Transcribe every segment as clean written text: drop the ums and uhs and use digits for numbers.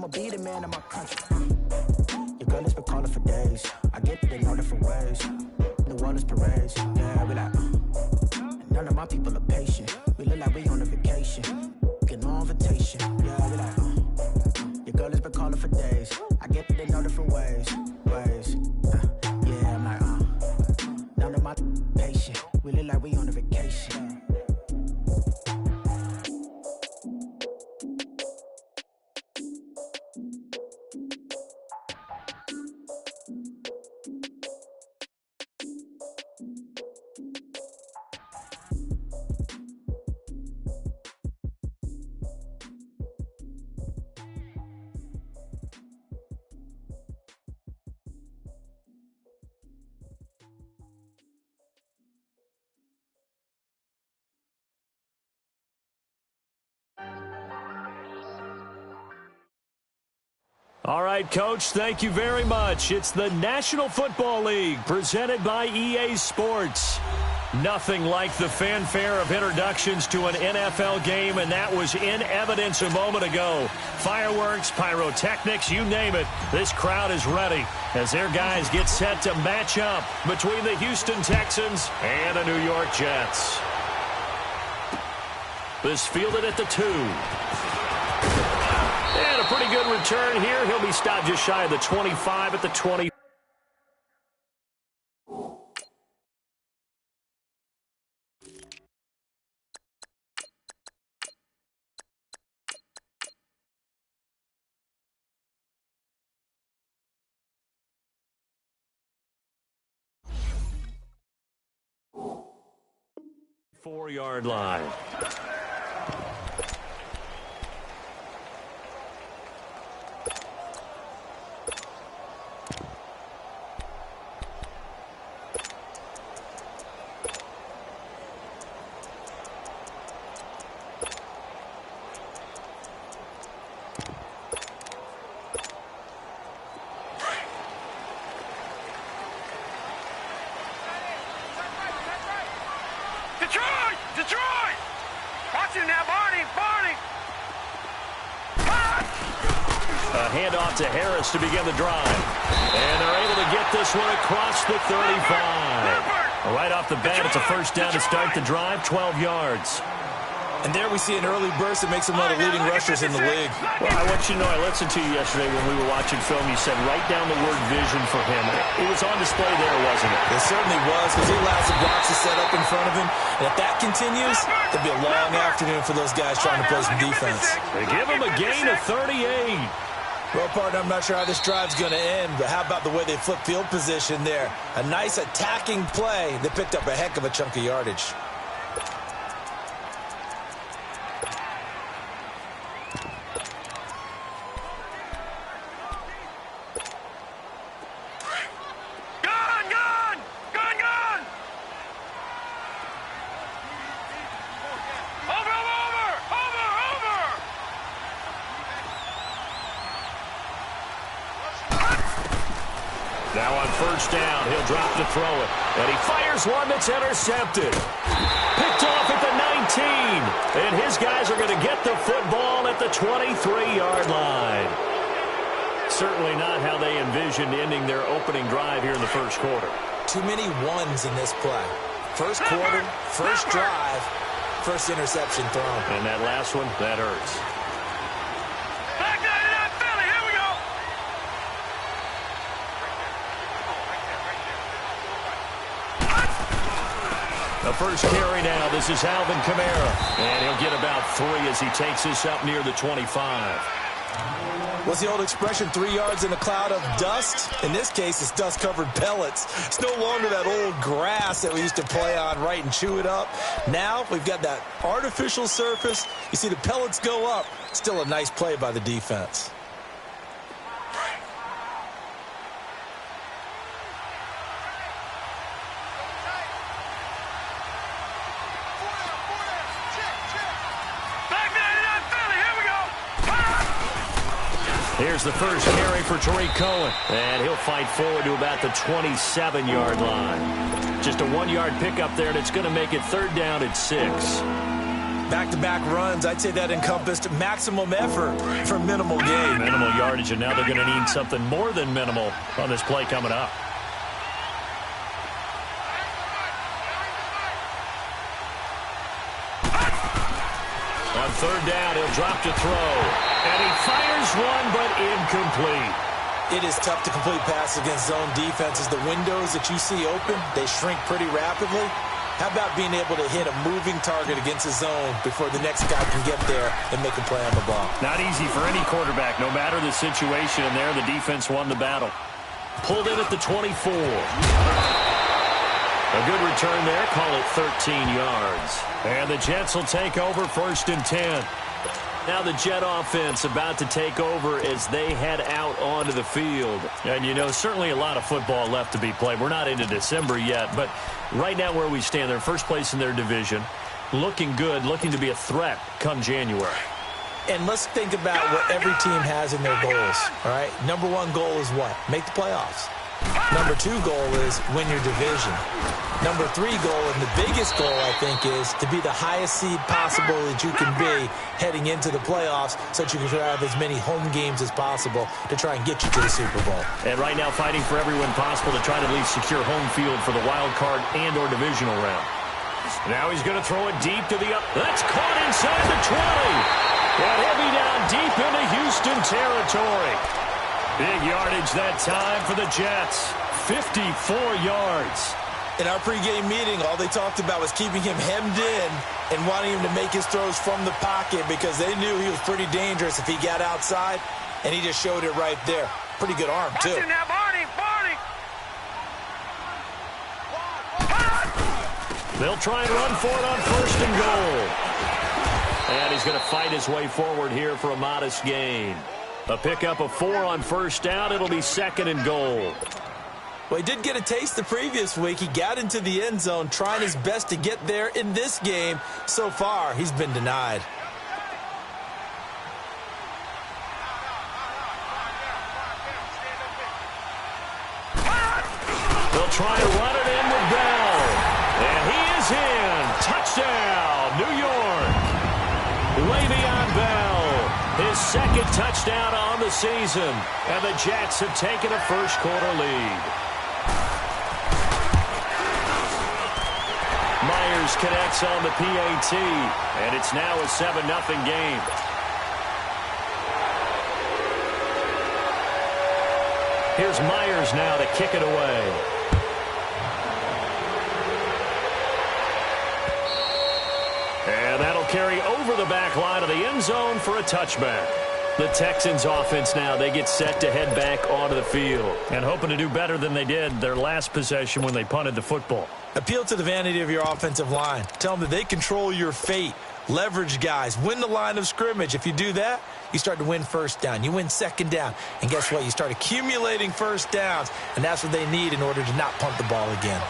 I'ma be the man of my country. Your girl has been calling for days. I get it in all different ways. New Orleans parades, yeah, we like. None of my people are patient. We look like we on a vacation. Get no invitation, yeah, we like. Your girl has been calling for days. I get it in all different ways. Yeah, I'm like, none of my patient. We look like we on a vacation. All right, Coach, thank you very much. It's the National Football League presented by EA Sports. Nothing like the fanfare of introductions to an NFL game, and that was in evidence a moment ago. Fireworks, pyrotechnics, you name it. This crowd is ready as their guys get set to match up between the Houston Texans and the New York Jets. This fielded at the 2. And a pretty good return here. He'll be stopped just shy of the 25 at the 20. Four-yard line. Detroit! Watch him now, Barney! A handoff to Harris to begin the drive. And they're able to get this one across the 35. Right off the bat, it's a first down to start the drive, 12 yards. And there we see an early burst that makes him one of the leading rushers in the league. Well, I want you to know, I listened to you yesterday when we were watching film. You said write down the word vision for him. It was on display there, wasn't it? It certainly was, because he allows the blocks to set up in front of him. And if that continues, there'll be a long afternoon for those guys trying to play some defense. They give him a gain of 38. Well, partner, I'm not sure how this drive's going to end, but how about the way they flip field position there? A nice attacking play that picked up a heck of a chunk of yardage. Now on first down, he'll drop to throw it. And he fires one that's intercepted. Picked off at the 19. And his guys are going to get the football at the 23-yard line. Certainly not how they envisioned ending their opening drive here in the first quarter. Too many ones in this play. First quarter, first drive, first interception thrown. And that last one, that hurts. The first carry now. This is Alvin Kamara. And he'll get about 3 as he takes this up near the 25. What's the old expression, 3 yards in a cloud of dust? In this case, it's dust-covered pellets. It's no longer that old grass that we used to play on, right, and chew it up. Now we've got that artificial surface. You see the pellets go up. Still a nice play by the defense. Here's the first carry for Tariq Cohen. And he'll fight forward to about the 27-yard line. Just a 1-yard pickup there, and it's going to make it third down at 6. Back-to-back runs, I'd say that encompassed maximum effort for minimal gain. Minimal yardage, and now they're going to need something more than minimal on this play coming up. On third down, he'll drop to throw. And he fires one, but incomplete. It is tough to complete passes against zone defenses. The windows that you see open, they shrink pretty rapidly. How about being able to hit a moving target against a zone before the next guy can get there and make a play on the ball? Not easy for any quarterback, no matter the situation. And there, the defense won the battle. Pulled in at the 24. A good return there. Call it 13 yards. And the Jets will take over 1st and 10. Now the Jet offense about to take over as they head out onto the field. And, you know, certainly a lot of football left to be played. We're not into December yet, but right now where we stand, they're first place in their division. Looking good, looking to be a threat come January. And let's think about what every team has in their goals, all right? Number one goal is what? Make the playoffs. Number two goal is win your division. Number three goal, and the biggest goal, I think, is to be the highest seed possible that you can be heading into the playoffs so that you can have as many home games as possible to try and get you to the Super Bowl. And right now fighting for every win possible to try to at least secure home field for the wild card and or divisional round. Now he's going to throw it deep to the up. That's caught inside the 20. And he'll be down deep into Houston territory. Big yardage that time for the Jets. 54 yards. In our pregame meeting, all they talked about was keeping him hemmed in and wanting him to make his throws from the pocket because they knew he was pretty dangerous if he got outside, and he just showed it right there. Pretty good arm, too. Now, Barney. They'll try and run for it on 1st and goal. And he's going to fight his way forward here for a modest gain. A pickup of 4 on 1st down. It'll be 2nd and goal. Well, he did get a taste the previous week. He got into the end zone trying his best to get there in this game. So far, he's been denied. They'll try to run it in with Bell. And he is in. Touchdown, New York. Le'Veon Bell. His 2nd touchdown on the season. And the Jets have taken a first-quarter lead. Myers connects on the PAT. And it's now a 7-0 game. Here's Myers now to kick it away. And that'll carry over the back line of the end zone for a touchback. The Texans offense now, they get set to head back onto the field and hoping to do better than they did their last possession when they punted the football. Appeal to the vanity of your offensive line. Tell them that they control your fate. Leverage guys. Win the line of scrimmage. If you do that, you start to win 1st down. You win 2nd down. And guess what? You start accumulating 1st downs, and that's what they need in order to not punt the ball again.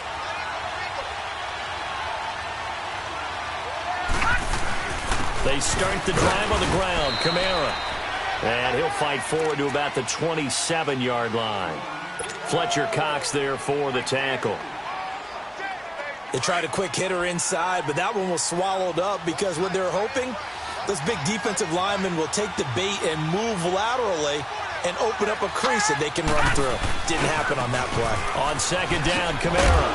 They start the drive on the ground. Kamara. And he'll fight forward to about the 27-yard line. Fletcher Cox there for the tackle. They tried a quick hitter inside, but that one was swallowed up because what they're hoping, those big defensive linemen will take the bait and move laterally and open up a crease that they can run through. Didn't happen on that play. On 2nd down, Kamara.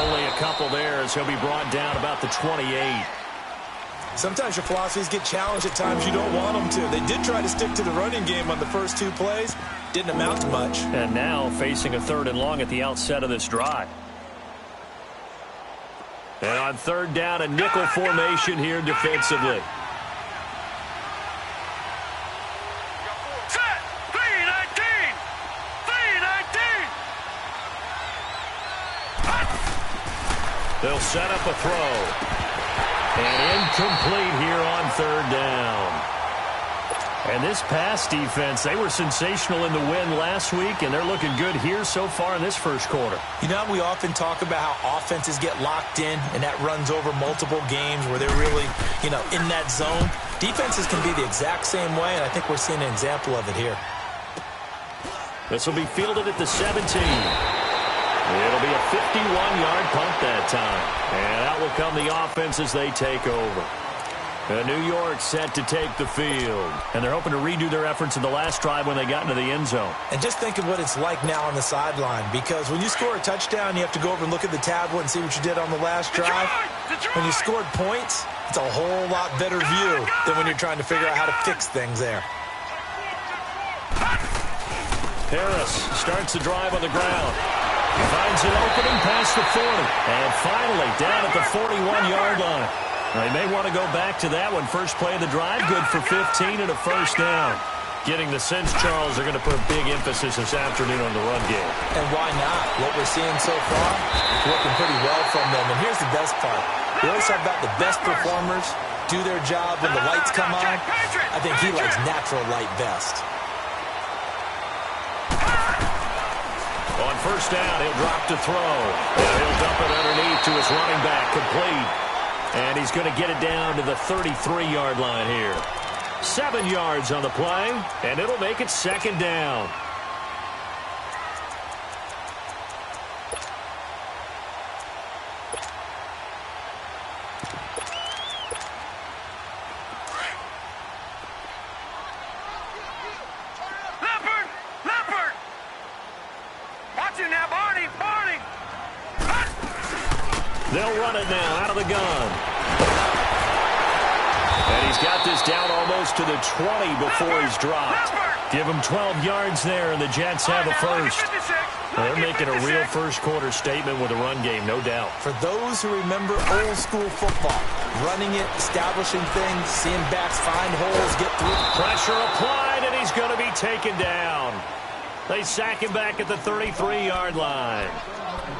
Only a couple there as he'll be brought down about the 28. Sometimes your philosophies get challenged at times you don't want them to. They did try to stick to the running game on the first 2 plays. Didn't amount to much. And now facing a 3rd and long at the outset of this drive. And on 3rd down, a nickel formation here defensively. Set. 3-19. They'll set up a throw. And incomplete here on 3rd down. And this pass defense, they were sensational in the win last week, and they're looking good here so far in this first quarter. You know, we often talk about how offenses get locked in, and that runs over multiple games where they're really, you know, in that zone. Defenses can be the exact same way, and I think we're seeing an example of it here. This will be fielded at the 17. It'll be a 51-yard punt that time. And out will come the offense as they take over. New York set to take the field. And they're hoping to redo their efforts in the last drive when they got into the end zone. And just think of what it's like now on the sideline, because when you score a touchdown, you have to go over and look at the tablet and see what you did on the last drive. When you scored points, it's a whole lot better view than when you're trying to figure out how to fix things there. Harris starts the drive on the ground. He finds an opening past the 40. And finally down at the 41-yard line. They may want to go back to that one. First play of the drive, good for 15 and a first down. Getting the sense, Charles, they're going to put a big emphasis this afternoon on the run game. And why not? What we're seeing so far, working pretty well from them. And here's the best part. We always talk about the best performers do their job when the lights come on. I think he likes natural light best. On first down, he'll drop to throw. And he'll dump it underneath to his running back, complete. And he's going to get it down to the 33-yard line here. 7 yards on the play, and it'll make it second down. Leopard! Watch it now, Barney! They'll run it now out of the gun. And he's got this down almost to the 20 before he's dropped. Give him 12 yards there, and the Jets have a first. They're making a real first-quarter statement with a run game, no doubt. For those who remember old-school football, running it, establishing things, seeing backs find holes, get through. Pressure applied, and he's going to be taken down. They sack him back at the 33-yard line.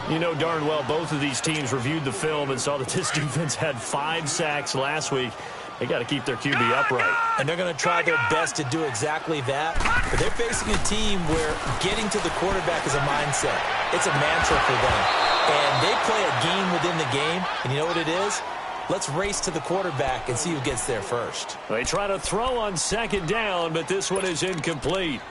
You know darn well both of these teams reviewed the film and saw that this defense had 5 sacks last week. They got to keep their QB upright. And they're going to try their best to do exactly that. But they're facing a team where getting to the quarterback is a mindset. It's a mantra for them. And they play a game within the game. And you know what it is? Let's race to the quarterback and see who gets there first. They try to throw on second down, but this one is incomplete.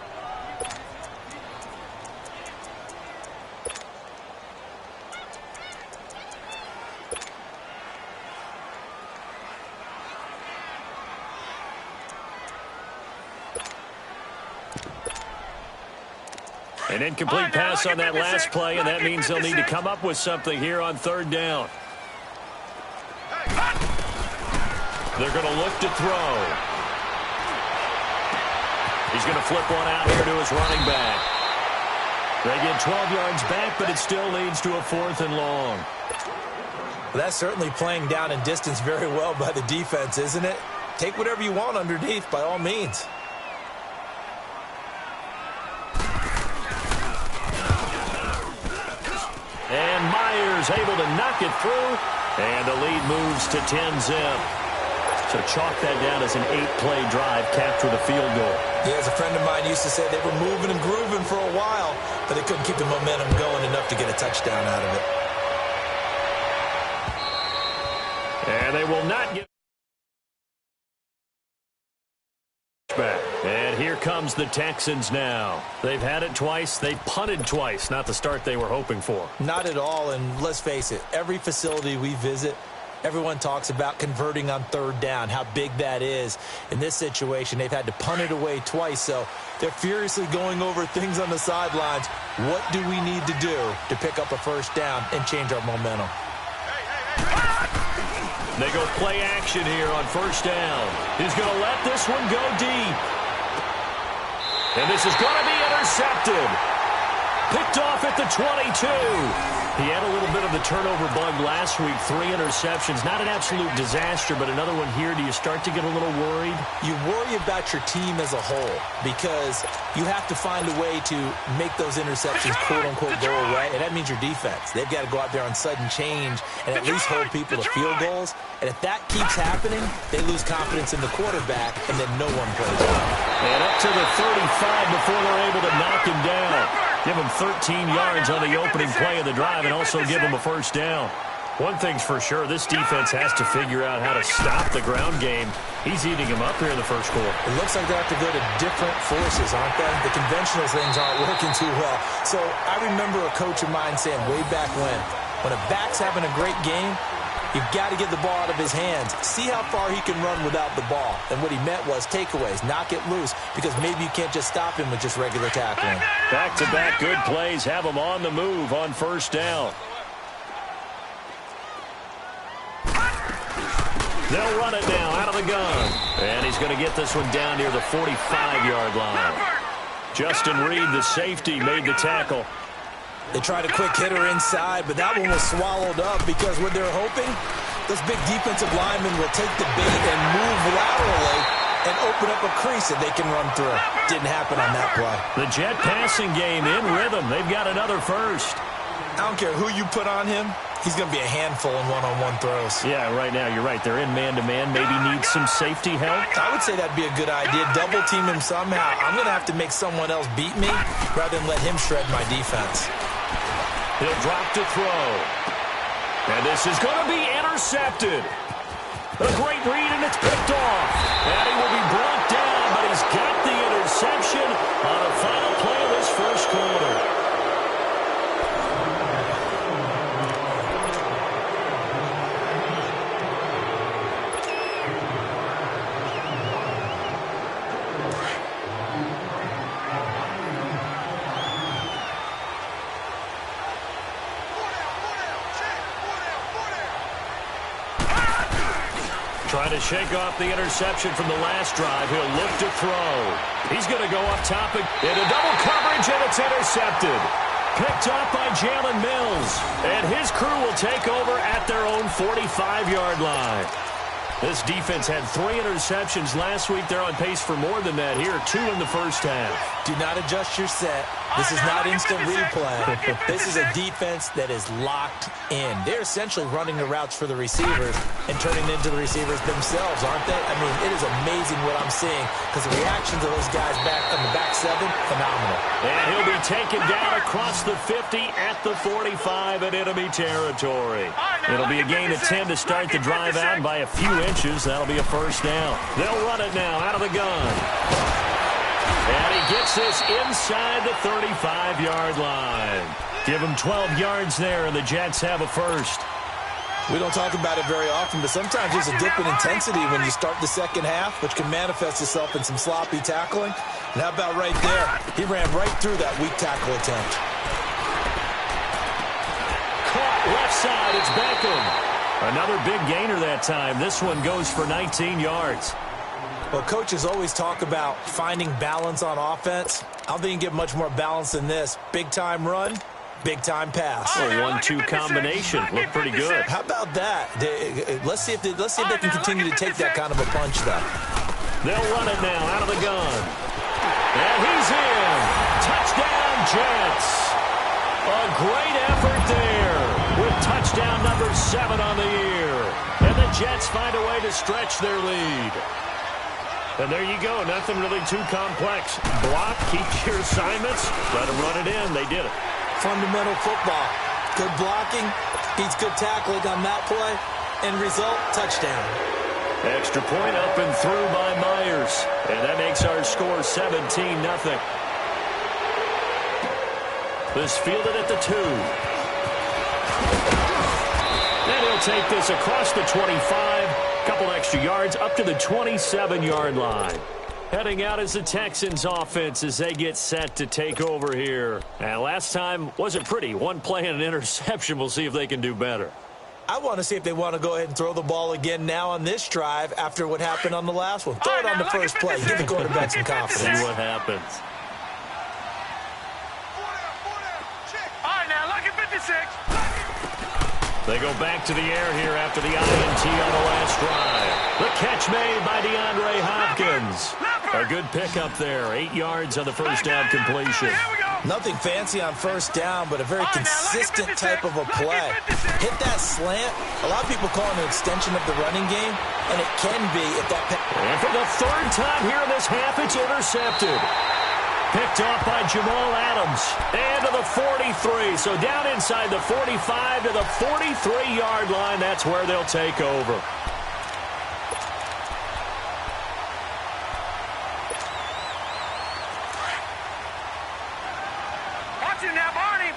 An incomplete pass on that last play, and that means they'll need to come up with something here on third down. They're going to look to throw. He's going to flip one out here to his running back. They get 12 yards back, but it still leads to a 4th and long. Well, that's certainly playing down in distance very well by the defense, isn't it? Take whatever you want underneath, by all means. And Myers able to knock it through, and the lead moves to 10-zip. So chalk that down as an 8-play drive, capped with a field goal. Yeah, as a friend of mine used to say, they were moving and grooving for a while, but they couldn't keep the momentum going enough to get a touchdown out of it. And they will not get back. And here comes the Texans now. They've had it twice. They punted twice. Not the start they were hoping for. Not at all, and let's face it, every facility we visit, everyone talks about converting on third down, how big that is. In this situation, they've had to punt it away twice, so they're furiously going over things on the sidelines. What do we need to do to pick up a first down and change our momentum? They go play action here on first down. He's going to let this one go deep. And this is going to be intercepted. Picked off at the 22. He had a little bit of the turnover bug last week. 3 interceptions. Not an absolute disaster, but another one here. Do you start to get a little worried? You worry about your team as a whole because you have to find a way to make those interceptions, quote-unquote, go away. And that means your defense. They've got to go out there on sudden change and at least hold people to field goals. And if that keeps happening, they lose confidence in the quarterback, and then no one plays well. And up to the 35 before they're able to knock him down. Give him 13 yards on the opening play of the drive and also give him a first down. One thing's for sure, this defense has to figure out how to stop the ground game. He's eating him up here in the first quarter. It looks like they have to go to different forces, aren't they? The conventional things aren't working too well. So I remember a coach of mine saying way back when a back's having a great game, You've got to get the ball out of his hands. See how far he can run without the ball. And what he meant was takeaways, knock it loose, because maybe you can't just stop him with just regular tackling. Back-to-back good plays have him on the move on first down. They'll run it now out of the gun. And he's going to get this one down near the 45-yard line. Justin Reed, the safety, made the tackle. They tried a quick hitter inside, but that one was swallowed up because what they're hoping, those big defensive linemen will take the bait and move laterally and open up a crease that they can run through. Didn't happen on that play. The Jet passing game in rhythm. They've got another first. I don't care who you put on him. He's going to be a handful in one-on-one throws. Yeah, right now, you're right. They're in man-to-man. Maybe need some safety help. I would say that'd be a good idea. Double team him somehow. I'm going to have to make someone else beat me rather than let him shred my defense. He'll drop to throw. And this is going to be intercepted. A great read, and it's picked off. And he will be brought down, but he's got the interception on the final play of this first quarter. Trying to shake off the interception from the last drive. He'll look to throw. He's going to go up top into double coverage, and it's intercepted. Picked off by Jalen Mills. And his crew will take over at their own 45-yard line. This defense had 3 interceptions last week. They're on pace for more than that here. 2 in the first half. Do not adjust your set. This is not instant replay. This is a defense that is locked in. They're essentially running the routes for the receivers and turning it into the receivers themselves, aren't they? I mean, it is amazing what I'm seeing because the reactions of those guys back on the back 7, phenomenal. And he'll be taken down across the 50 at the 45 in enemy territory. It'll be a gain of 10 to start the drive out, and by a few inches, that'll be a first down. They'll run it now out of the gun. And he gets this inside the 35-yard line. Give him 12 yards there, and the Jets have a first. We don't talk about it very often, but sometimes there's a dip in intensity when you start the second half, which can manifest itself in some sloppy tackling. And how about right there? He ran right through that weak tackle attempt. Caught left side, it's Beckham. Another big gainer that time. This one goes for 19 yards. Well, coaches always talk about finding balance on offense. I don't think you can get much more balance than this. Big-time run, big-time pass. A 1-2 combination. Looked pretty good. How about that? Let's see if they can continue to take that kind of a punch, though. They'll run it now out of the gun. And he's in. Touchdown, Jets. A great effort there with touchdown number 7 on the year. And the Jets find a way to stretch their lead. And there you go. Nothing really too complex. Block, keep your assignments, let them run it in. They did it. Fundamental football. Good blocking, beats good tackling on that play. End result, touchdown. Extra point up and through by Myers. And that makes our score 17-0. This fielded at the 2. And he'll take this across the 25. Couple extra yards up to the 27-yard line. Heading out is the Texans offense as they get set to take over here. And last time wasn't pretty. One play and an interception. We'll see if they can do better. I want to see if they want to go ahead and throw the ball again now on this drive after what happened on the last one. Throw it on the first play. Give the quarterback some confidence. See what happens. All right, now, look at 56. They go back to the air here after the INT on the last drive. The catch made by DeAndre Hopkins. A good pickup there. 8 yards on the first down completion. Nothing fancy on first down, but a very consistent type of a play. Hit that slant. A lot of people call it an extension of the running game, and it can be if that... And for the 3rd time here in this half, it's intercepted. Picked off by Jamal Adams. And to the 43. So down inside the 45 to the 43-yard line. That's where they'll take over. Watch it now, Barney.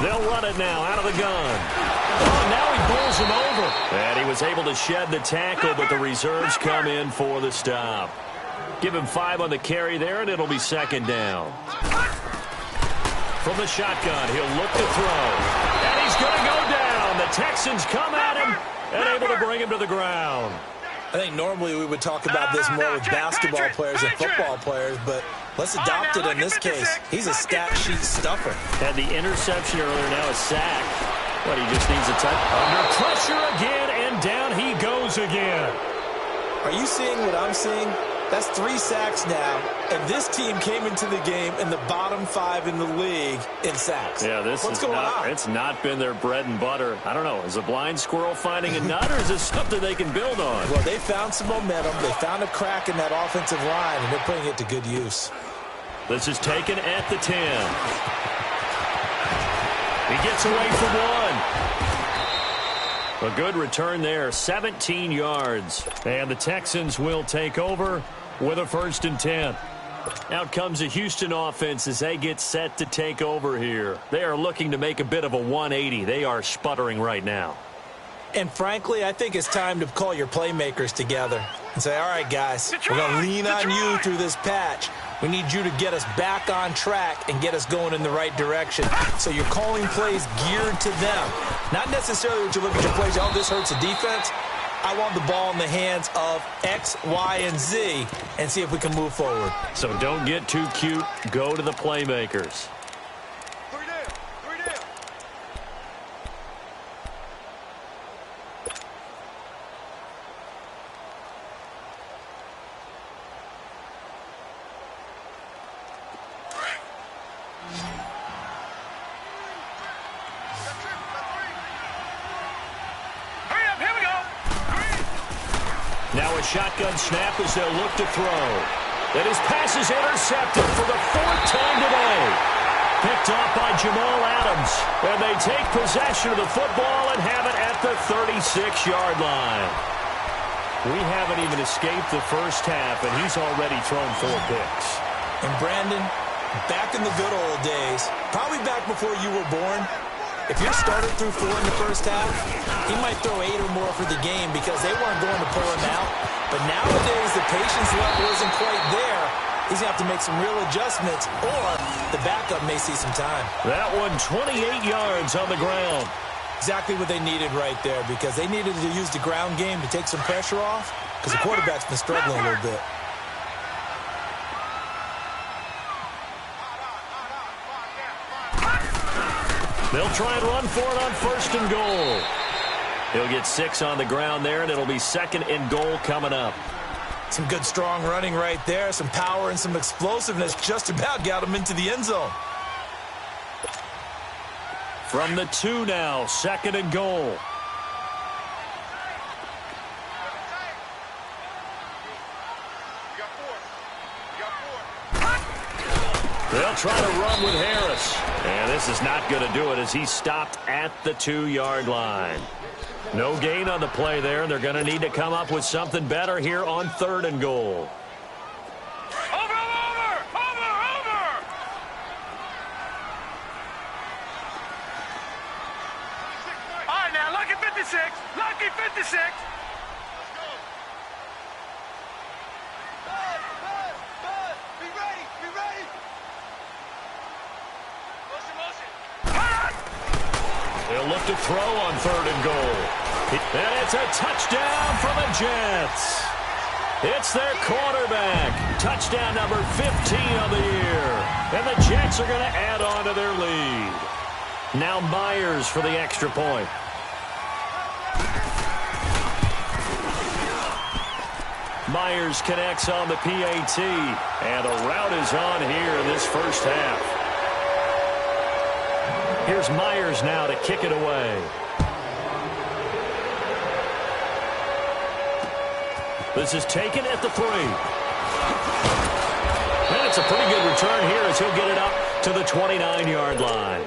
They'll run it now out of the gun. Oh, now he bowls him over. And he was able to shed the tackle, but the reserves come in for the stop. Give him 5 on the carry there, and it'll be second down. From the shotgun, he'll look to throw. And he's going to go down. The Texans come at him and able to bring him to the ground. I think normally we would talk about this more with basketball players and football players, but let's adopt it in this case. He's a stat sheet stuffer. Had the interception earlier, now a sack. But he just needs a touch. Under pressure again, and down he goes again. Are you seeing what I'm seeing? That's 3 sacks now, and this team came into the game in the bottom 5 in the league in sacks. Yeah, What's going on? It's not been their bread and butter. I don't know. Is a blind squirrel finding a nut, or is this something they can build on? Well, they found some momentum. They found a crack in that offensive line, and they're putting it to good use. This is taken at the 10. He gets away for 1. A good return there, 17 yards. And the Texans will take over with a 1st and 10. Out comes the Houston offense as they get set to take over here. They are looking to make a bit of a 180. They are sputtering right now. And frankly, I think it's time to call your playmakers together and say, all right, guys, we're going to lean on you through this patch. We need you to get us back on track and get us going in the right direction. So you're calling plays geared to them. Not necessarily that you look at your plays, oh, this hurts the defense. I want the ball in the hands of X, Y, and Z and see if we can move forward. So don't get too cute. Go to the playmakers. Now a shotgun snap as they'll look to throw. And his pass is intercepted for the 4th time today. Picked off by Jamal Adams. And they take possession of the football and have it at the 36-yard line. We haven't even escaped the first half, and he's already thrown 4 picks. And Brandon, back in the good old days, probably back before you were born, if you're started through 4 in the first half, he might throw 8 or more for the game because they weren't going to pull him out. But nowadays, the patience level isn't quite there. He's going to have to make some real adjustments, or the backup may see some time. That one, 28 yards on the ground. Exactly what they needed right there because they needed to use the ground game to take some pressure off because the quarterback's been struggling a little bit. They'll try and run for it on 1st and goal. He'll get 6 on the ground there, and it'll be 2nd and goal coming up. Some good, strong running right there. Some power and some explosiveness just about got him into the end zone. From the 2 now, 2nd and goal. They'll try to run with Harris. And this is not going to do it as he's stopped at the 2-yard line. No gain on the play there. They're going to need to come up with something better here on 3rd and goal. Over! All right, now, lucky 56. Lucky 56. They'll look to throw on 3rd and goal. And it's a touchdown for the Jets. It's their quarterback. Touchdown number 15 on the year. And the Jets are going to add on to their lead. Now Myers for the extra point. Myers connects on the PAT. And a route is on here in this first half. Here's Myers now to kick it away. This is taken at the 3. And it's a pretty good return here as he'll get it up to the 29-yard line.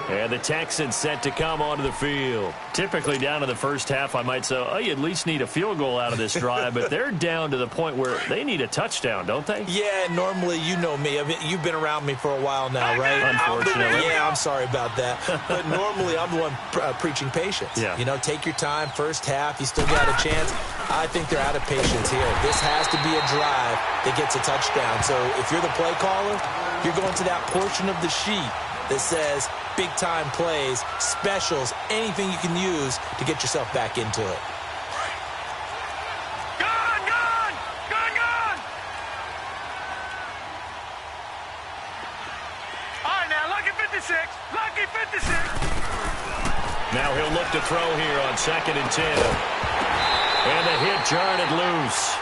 And the Texans set to come onto the field. Typically down to the first half, I might say, oh, you at least need a field goal out of this drive, but they're down to the point where they need a touchdown, don't they? Yeah, normally, you know me. I mean, you've been around me for a while now, right? Unfortunately. Yeah, I'm sorry about that. But normally, I'm the one preaching patience. Yeah. You know, take your time. First half, you still got a chance. I think they're out of patience here. This has to be a drive that gets a touchdown. So if you're the play caller, you're going to that portion of the sheet that says big-time plays, specials, anything you can use to get yourself back into it. Gone, gone! Gone, gone! All right, now, lucky 56. Lucky 56. Now he'll look to throw here on 2nd and 10. And the hit jarred it loose.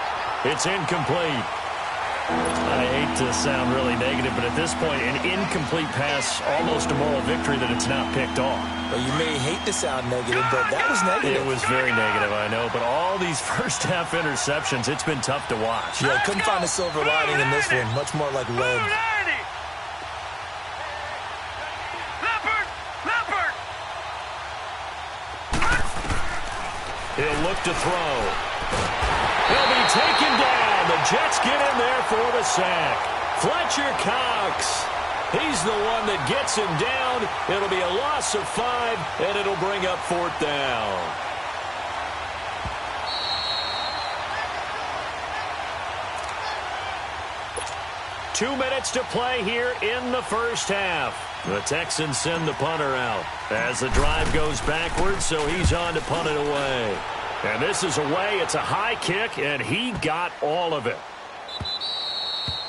It's incomplete. I hate to sound really negative, but at this point, an incomplete pass, almost a moral victory that it's not picked off. Well, you may hate to sound negative, but that was negative. It was very negative, I know, but all these first-half interceptions, it's been tough to watch. Yeah, couldn't find a silver lining in this one. Much more like lead. Leopard! Leopard! He'll look to throw. He'll be taken down. The Jets get in there for the sack. Fletcher Cox. He's the one that gets him down. It'll be a loss of 5, and it'll bring up 4th down. Two minutes to play here in the first half. The Texans send the punter out as the drive goes backwards, so he's on to punt it away. And this is away. It's a high kick, and he got all of it.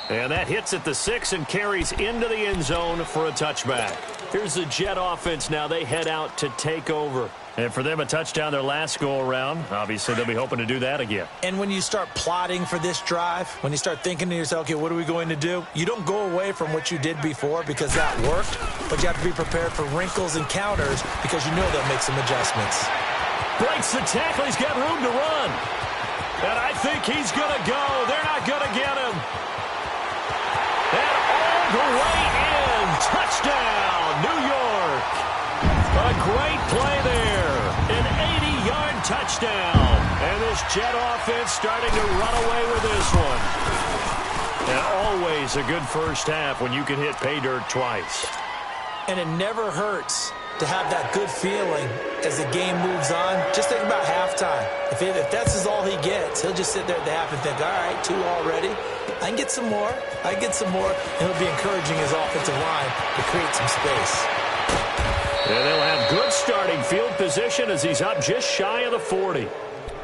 And that hits at the 6 and carries into the end zone for a touchback. Here's the Jet offense now. They head out to take over. And for them, a touchdown their last go-around. Obviously, they'll be hoping to do that again. And when you start plotting for this drive, when you start thinking to yourself, okay, what are we going to do? You don't go away from what you did before because that worked, but you have to be prepared for wrinkles and counters because you know they'll make some adjustments. Breaks the tackle. He's got room to run. And I think he's going to go. They're not going to get him. And all the way in. Touchdown, New York. A great play there. An 80-yard touchdown. And this Jet offense starting to run away with this one. And always a good first half when you can hit pay dirt twice. And it never hurts to have that good feeling as the game moves on. Just think about halftime. If that's all he gets, he'll just sit there at the half and think, all right, 2 already. I can get some more. I can get some more. And he'll be encouraging his offensive line to create some space. And they'll have good starting field position as he's up just shy of the 40.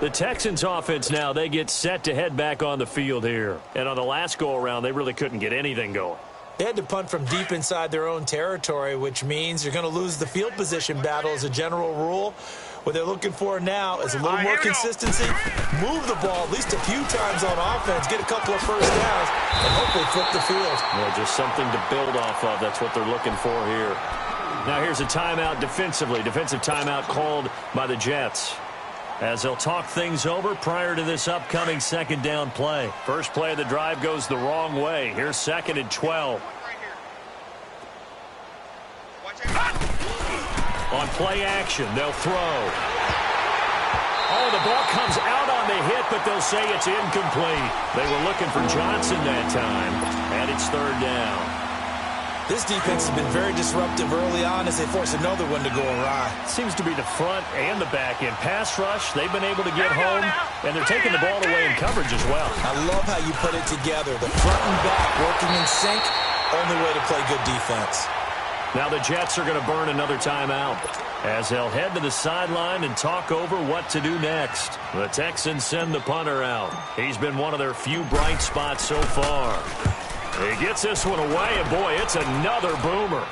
The Texans offense now, they get set to head back on the field here. And on the last go-around, they really couldn't get anything going. They had to punt from deep inside their own territory, which means you're going to lose the field position battle as a general rule. What they're looking for now is a little more consistency, move the ball at least a few times on offense, get a couple of first downs, and hopefully flip the field. Well, just something to build off of. That's what they're looking for here. Now here's a timeout defensively. Defensive timeout called by the Jets as they'll talk things over prior to this upcoming 2nd down play. First play of the drive goes the wrong way. Here's 2nd and 12. On play action, they'll throw. Oh, the ball comes out on the hit, but they'll say it's incomplete. They were looking for Johnson that time, and it's 3rd down. This defense has been very disruptive early on as they force another one to go awry. Seems to be the front and the back end. Pass rush, they've been able to get home, and they're taking the ball away in coverage as well. I love how you put it together. The front and back working in sync, only way to play good defense. Now the Jets are going to burn another timeout as they'll head to the sideline and talk over what to do next. The Texans send the punter out. He's been one of their few bright spots so far. He gets this one away, and boy, it's another boomer.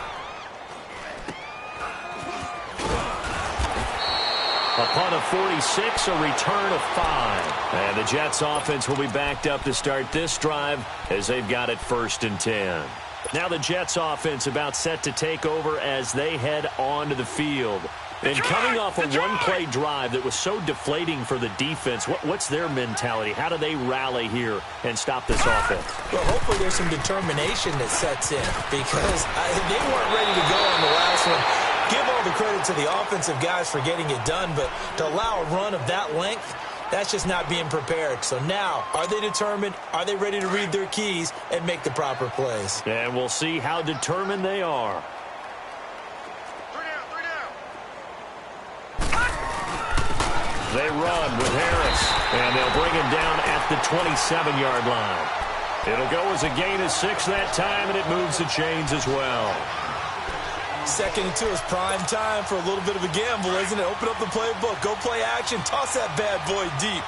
A punt of 46, a return of 5. And the Jets offense will be backed up to start this drive as they've got it 1st and 10. Now the Jets offense about set to take over as they head onto the field. And coming off a one-play drive that was so deflating for the defense, what's their mentality? How do they rally here and stop this offense? Well, hopefully there's some determination that sets in because they weren't ready to go on the last one. Give all the credit to the offensive guys for getting it done, but to allow a run of that length, that's just not being prepared. So now, are they determined? Are they ready to read their keys and make the proper plays? And we'll see how determined they are. They run with Harris, and they'll bring him down at the 27-yard line. It'll go as a gain of 6 that time, and it moves the chains as well. 2nd and 2 is prime time for a little bit of a gamble, isn't it? Open up the playbook, go play action, toss that bad boy deep.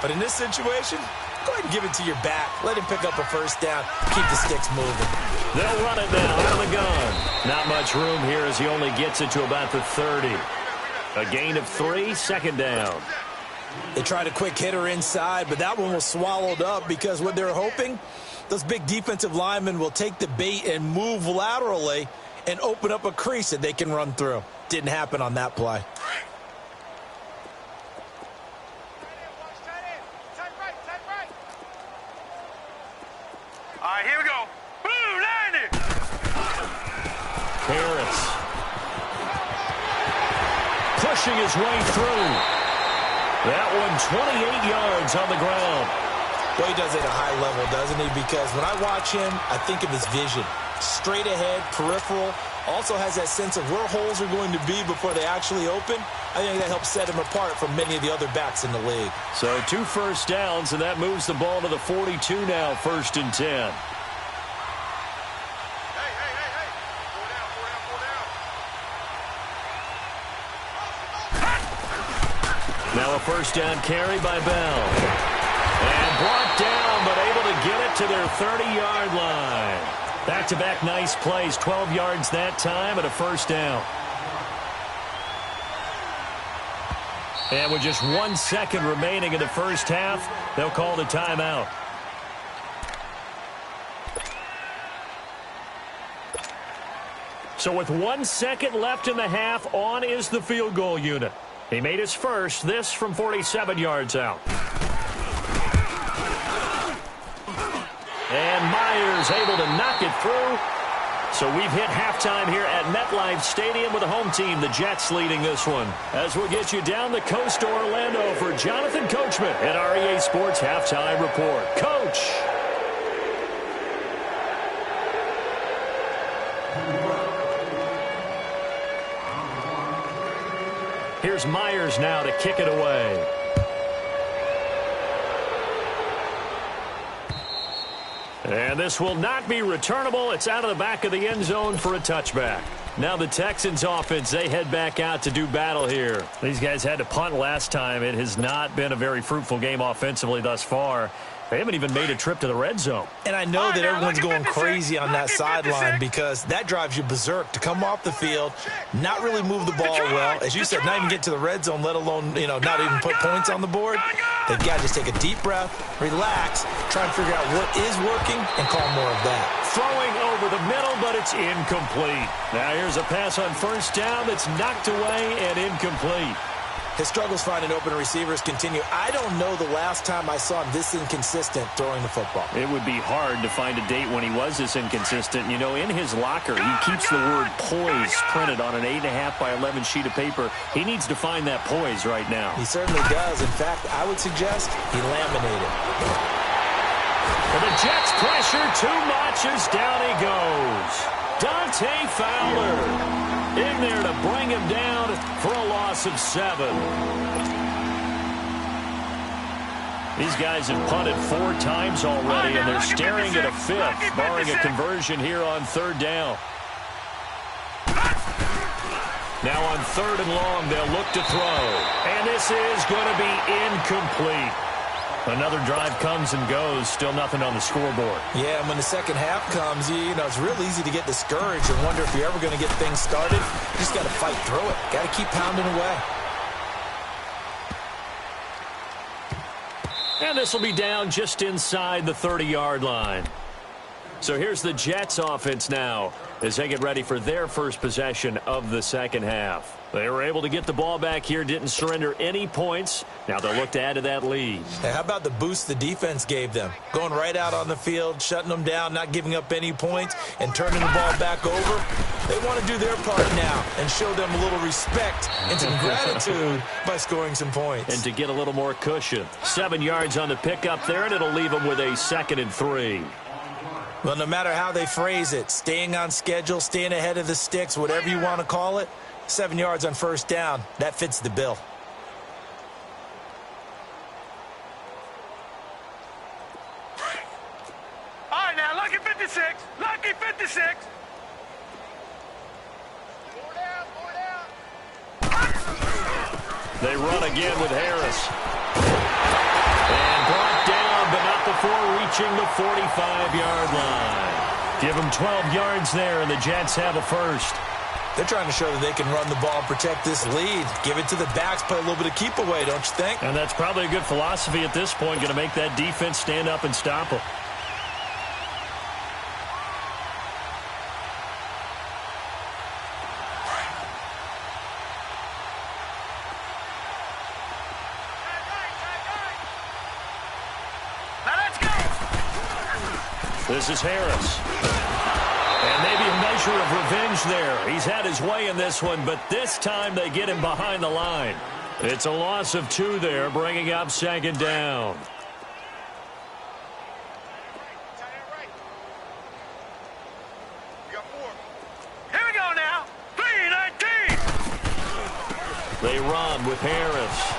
But in this situation, go ahead and give it to your back. Let him pick up a first down. Keep the sticks moving. They'll run it now out of the gun. Not much room here as he only gets it to about the 30. A gain of 3, 2nd down. They tried a quick hitter inside, but that one was swallowed up because what they're hoping, those big defensive linemen will take the bait and move laterally and open up a crease that they can run through. Didn't happen on that play. All right, here we go. Boom, landed. Harris pushing his way through. That one 28 yards on the ground. Well, he does it at a high level, doesn't he? Because when I watch him, I think of his vision. Straight ahead, peripheral. Also has that sense of where holes are going to be before they actually open. I think that helps set him apart from many of the other backs in the league. So 2 first downs, and that moves the ball to the 42 now, 1st and 10. Now a first down carry by Bell. And brought down, but able to get it to their 30-yard line. Back-to-back nice plays, 12 yards that time and a first down. And with just 1 second remaining in the first half, they'll call the timeout. So with 1 second left in the half, on is the field goal unit. He made his first, this from 47 yards out. And Myers able to knock it through. So we've hit halftime here at MetLife Stadium with the home team, the Jets, leading this one. As we'll get you down the coast to Orlando for Jonathan Coachman at our EA Sports Halftime Report. Coach. Here's Myers now to kick it away. And this will not be returnable. It's out of the back of the end zone for a touchback. Now the Texans offense, they head back out to do battle here. These guys had to punt last time. It has not been a very fruitful game offensively thus far. They haven't even made a trip to the red zone. And I know that everyone's going crazy on that sideline because that drives you berserk to come off the field, not really move the ball well. As you said, not even get to the red zone, let alone, not even put points on the board. They've got to just take a deep breath, relax, try and figure out what is working, and call more of that. Throwing over the middle, but it's incomplete. Now here's a pass on first down that's knocked away and incomplete. His struggles finding open receivers continue. I don't know the last time I saw him this inconsistent throwing the football. It would be hard to find a date when he was this inconsistent. In his locker, he keeps the word poise printed on an 8.5 by 11 sheet of paper. He needs to find that poise right now. He certainly does. In fact, I would suggest he laminated. For the Jets pressure too much as down he goes. Dante Fowler in there to bring him down for a loss of 7. These guys have punted 4 times already, and they're staring at a 5th, barring a conversion here on 3rd down. Now on 3rd and long, they'll look to throw. And this is going to be incomplete. Another drive comes and goes, still nothing on the scoreboard. Yeah, and when the second half comes, it's real easy to get discouraged and wonder if you're ever going to get things started. You just got to fight through it. Got to keep pounding away. And this will be down just inside the 30-yard line. So here's the Jets offense now as they get ready for their first possession of the second half. They were able to get the ball back here, didn't surrender any points. Now they'll look to add to that lead. Hey, how about the boost the defense gave them? Going right out on the field, shutting them down, not giving up any points, and turning the ball back over. They want to do their part now and show them a little respect and some gratitude by scoring some points. And to get a little more cushion. 7 yards on the pickup there, and it'll leave them with a 2nd and 3. Well, no matter how they phrase it, staying on schedule, staying ahead of the sticks, whatever you want to call it, 7 yards on first down, that fits the bill. All right, now, lucky 56. Lucky 56. They run again with Harris. And brought down, but not before reaching the 45-yard line. Give them 12 yards there, and the Jets have a first. They're trying to show that they can run the ball and protect this lead. Give it to the backs, play a little bit of keep away, don't you think? And that's probably a good philosophy at this point, going to make that defense stand up and stop them. This is Harris. And maybe a measure of revenge there. He's had his way in this one, but this time they get him behind the line. It's a loss of 2 there, bringing up 2nd down. Here we go now. 3-19. They run with Harris.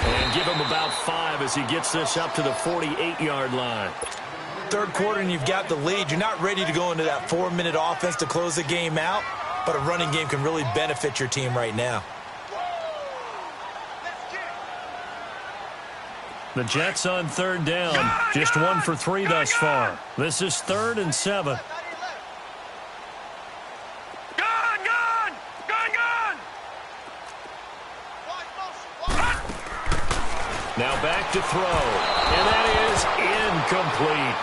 And give him about 5 as he gets this up to the 48-yard line. Third quarter and you've got the lead. You're not ready to go into that 4-minute offense to close the game out, but a running game can really benefit your team right now. The Jets on 3rd down, just 1 for 3 thus far. This is 3rd and 7. Now back to throw, and that is incomplete.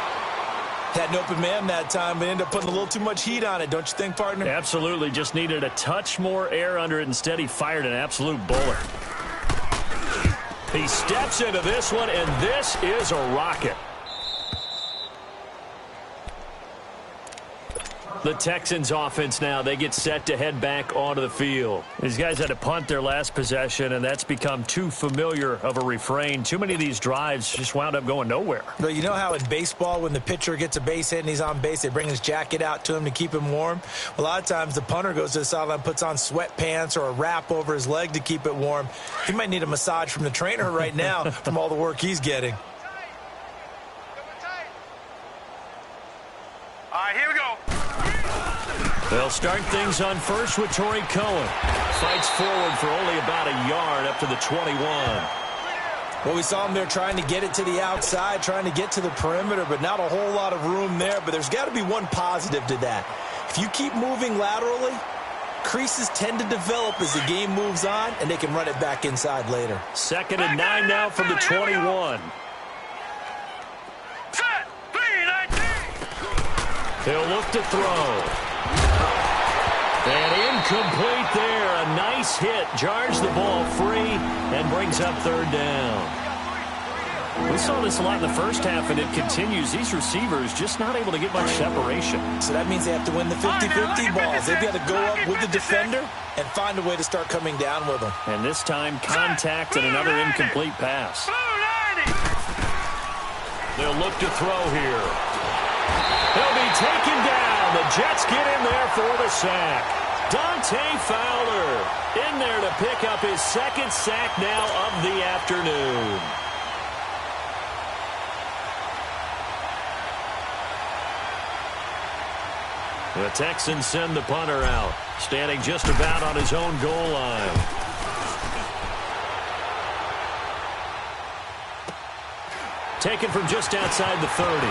Had an open man that time, but ended up putting a little too much heat on it, don't you think, partner? Absolutely, just needed a touch more air under it. Instead, he fired an absolute bullet. He steps into this one, and this is a rocket. The Texans offense now, they get set to head back onto the field. These guys had to punt their last possession, and that's become too familiar of a refrain. Too many of these drives just wound up going nowhere. But you know how in baseball, when the pitcher gets a base hit and he's on base, they bring his jacket out to him to keep him warm? A lot of times the punter goes to the sideline, puts on sweatpants or a wrap over his leg to keep it warm. He might need a massage from the trainer right now from all the work he's getting. All right, here we go. They'll start things on first with Torrey Cohen. Fights forward for only about a yard up to the 21. Well, we saw him there trying to get it to the outside, trying to get to the perimeter, but not a whole lot of room there. But there's got to be one positive to that. If you keep moving laterally, creases tend to develop as the game moves on, and they can run it back inside later. 2nd and 9 now from the 21. Set. 3-19. He'll look to throw. And incomplete there. A nice hit. Jars the ball free and brings up 3rd down. We saw this a lot in the first half, and it continues. These receivers just not able to get much separation. So that means they have to win the 50-50 balls. They've got to go up with the defender and find a way to start coming down with them. And this time, contact and another incomplete pass. They'll look to throw here. He'll be taken down. The Jets get in there for the sack. Dante Fowler in there to pick up his 2nd sack now of the afternoon. The Texans send the punter out, standing just about on his own goal line. Taken from just outside the 30.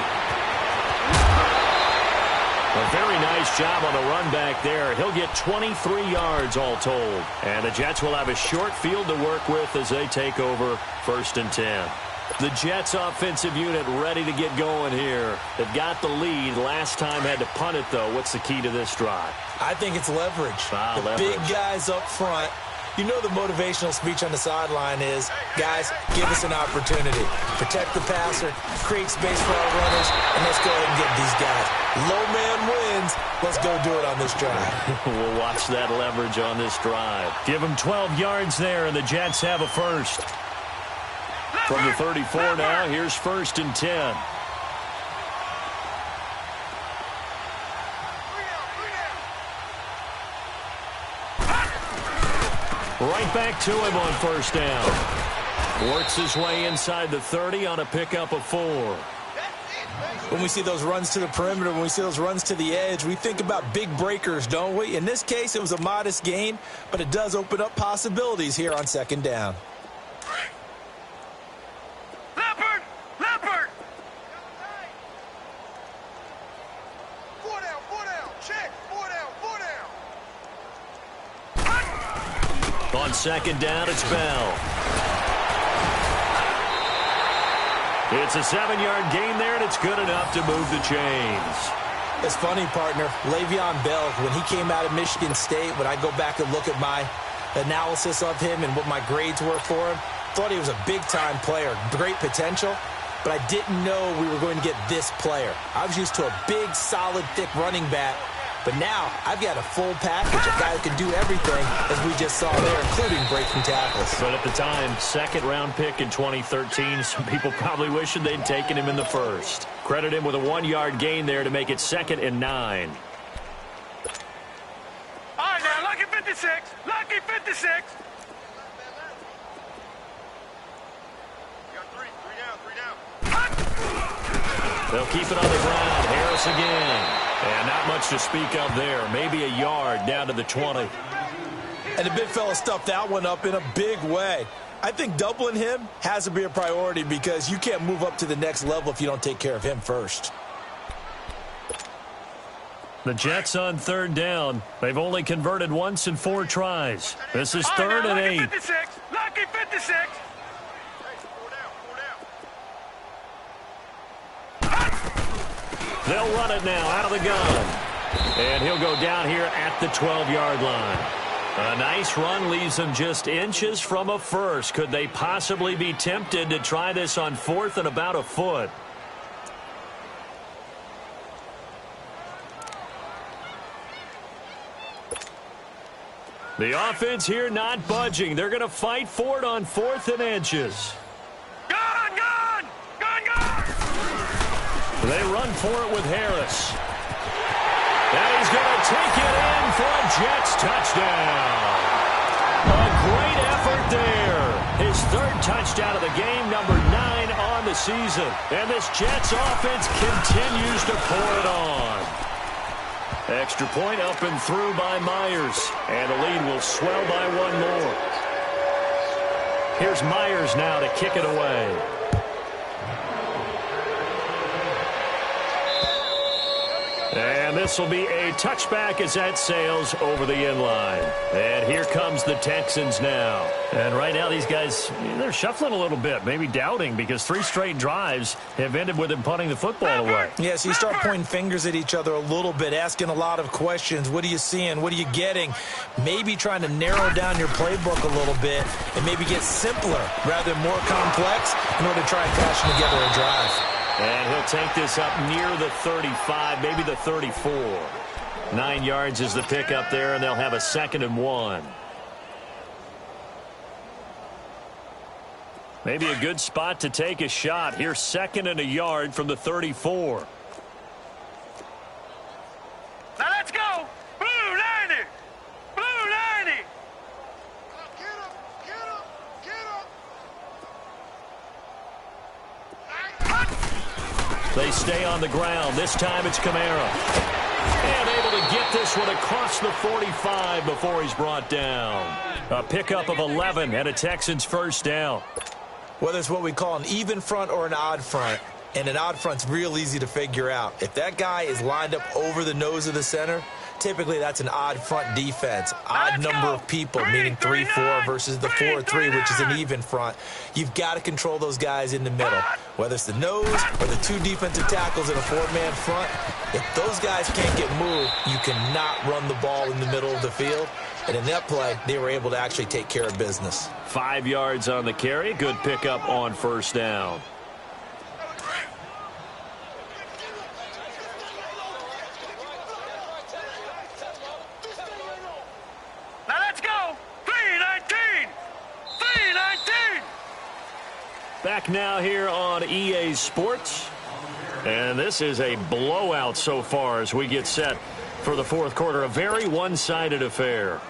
A very nice job on the run back there. He'll get 23 yards all told. And the Jets will have a short field to work with as they take over 1st and 10. The Jets offensive unit ready to get going here. They've got the lead. Last time had to punt it, though. What's the key to this drive? I think it's leverage. Leverage. Big guys up front. You know the motivational speech on the sideline is, guys, give us an opportunity. Protect the passer, create space for our runners, and let's go ahead and get these guys. Low man wins. Let's go do it on this drive. We'll watch that leverage on this drive. Give them 12 yards there, and the Jets have a first. From the 34 now, here's 1st and 10. Right back to him on 1st down. Works his way inside the 30 on a pickup of 4. When we see those runs to the perimeter, when we see those runs to the edge, we think about big breakers, don't we? In this case, it was a modest gain, but it does open up possibilities here on 2nd down. Leopard! 4 down, check, 4 down. On 2nd down, it's Bell. It's a 7-yard gain there, and it's good enough to move the chains. It's funny, partner. Le'Veon Bell, when he came out of Michigan State, when I go back and look at my analysis of him and what my grades were for him, thought he was a big-time player, great potential, but I didn't know we were going to get this player. I was used to a big, solid, thick running back, but now I've got a full package, a guy who can do everything, as we just saw there, including breaking tackles. But at the time, 2nd-round pick in 2013, some people probably wishing they'd taken him in the 1st. Credit him with a 1-yard gain there to make it 2nd and 9. All right, now, lucky 56. Lucky 56. You got 3 down. They'll keep it on the ground. Harris again. And not much to speak of there. Maybe a yard down to the 20. And the big fella stuffed that one up in a big way. I think doubling him has to be a priority because you can't move up to the next level if you don't take care of him first. The Jets on 3rd down. They've only converted once in 4 tries. This is 3rd and 8. Lucky 56. Lucky 56. They'll run it now out of the gun. And he'll go down here at the 12-yard line. A nice run leaves them just inches from a first. Could they possibly be tempted to try this on 4th and about a foot? The offense here not budging. They're going to fight for it on 4th and inches. They run for it with Harris. And he's going to take it in for a Jets touchdown. A great effort there. His 3rd touchdown of the game, number 9 on the season. And this Jets offense continues to pour it on. Extra point up and through by Myers. And the lead will swell by 1 more. Here's Myers now to kick it away. And this will be a touchback as that sails over the end line. And here comes the Texans now. And right now these guys, they're shuffling a little bit, maybe doubting, because 3 straight drives have ended with them punting the football away. Yeah, so you start pointing fingers at each other a little bit, asking a lot of questions. What are you seeing? What are you getting? Maybe trying to narrow down your playbook a little bit and maybe get simpler rather than more complex in order to try and fashion together a drive. And he'll take this up near the 35, maybe the 34. 9 yards is the pickup there, and they'll have a 2nd and 1. Maybe a good spot to take a shot. Here's 2nd and a yard from the 34. Now let's go. Blue 90. Blue 90. Get him. They stay on the ground. This time it's Kamara. And able to get this one across the 45 before he's brought down. A pickup of 11 and a Texans 1st down. Whether it's what we call an even front or an odd front, and an odd front's real easy to figure out. If that guy is lined up over the nose of the center, typically that's an odd front defense, odd number of people, meaning 3-4 versus the 4-3, which is an even front. You've got to control those guys in the middle, whether it's the nose or the two defensive tackles in a four-man front. If those guys can't get moved, you cannot run the ball in the middle of the field. And in that play, they were able to actually take care of business. 5 yards on the carry. Good pickup on first down. Now let's go. 3-19. 3-19. Back now here on EA Sports. And this is a blowout so far as we get set for the fourth quarter. A very one-sided affair.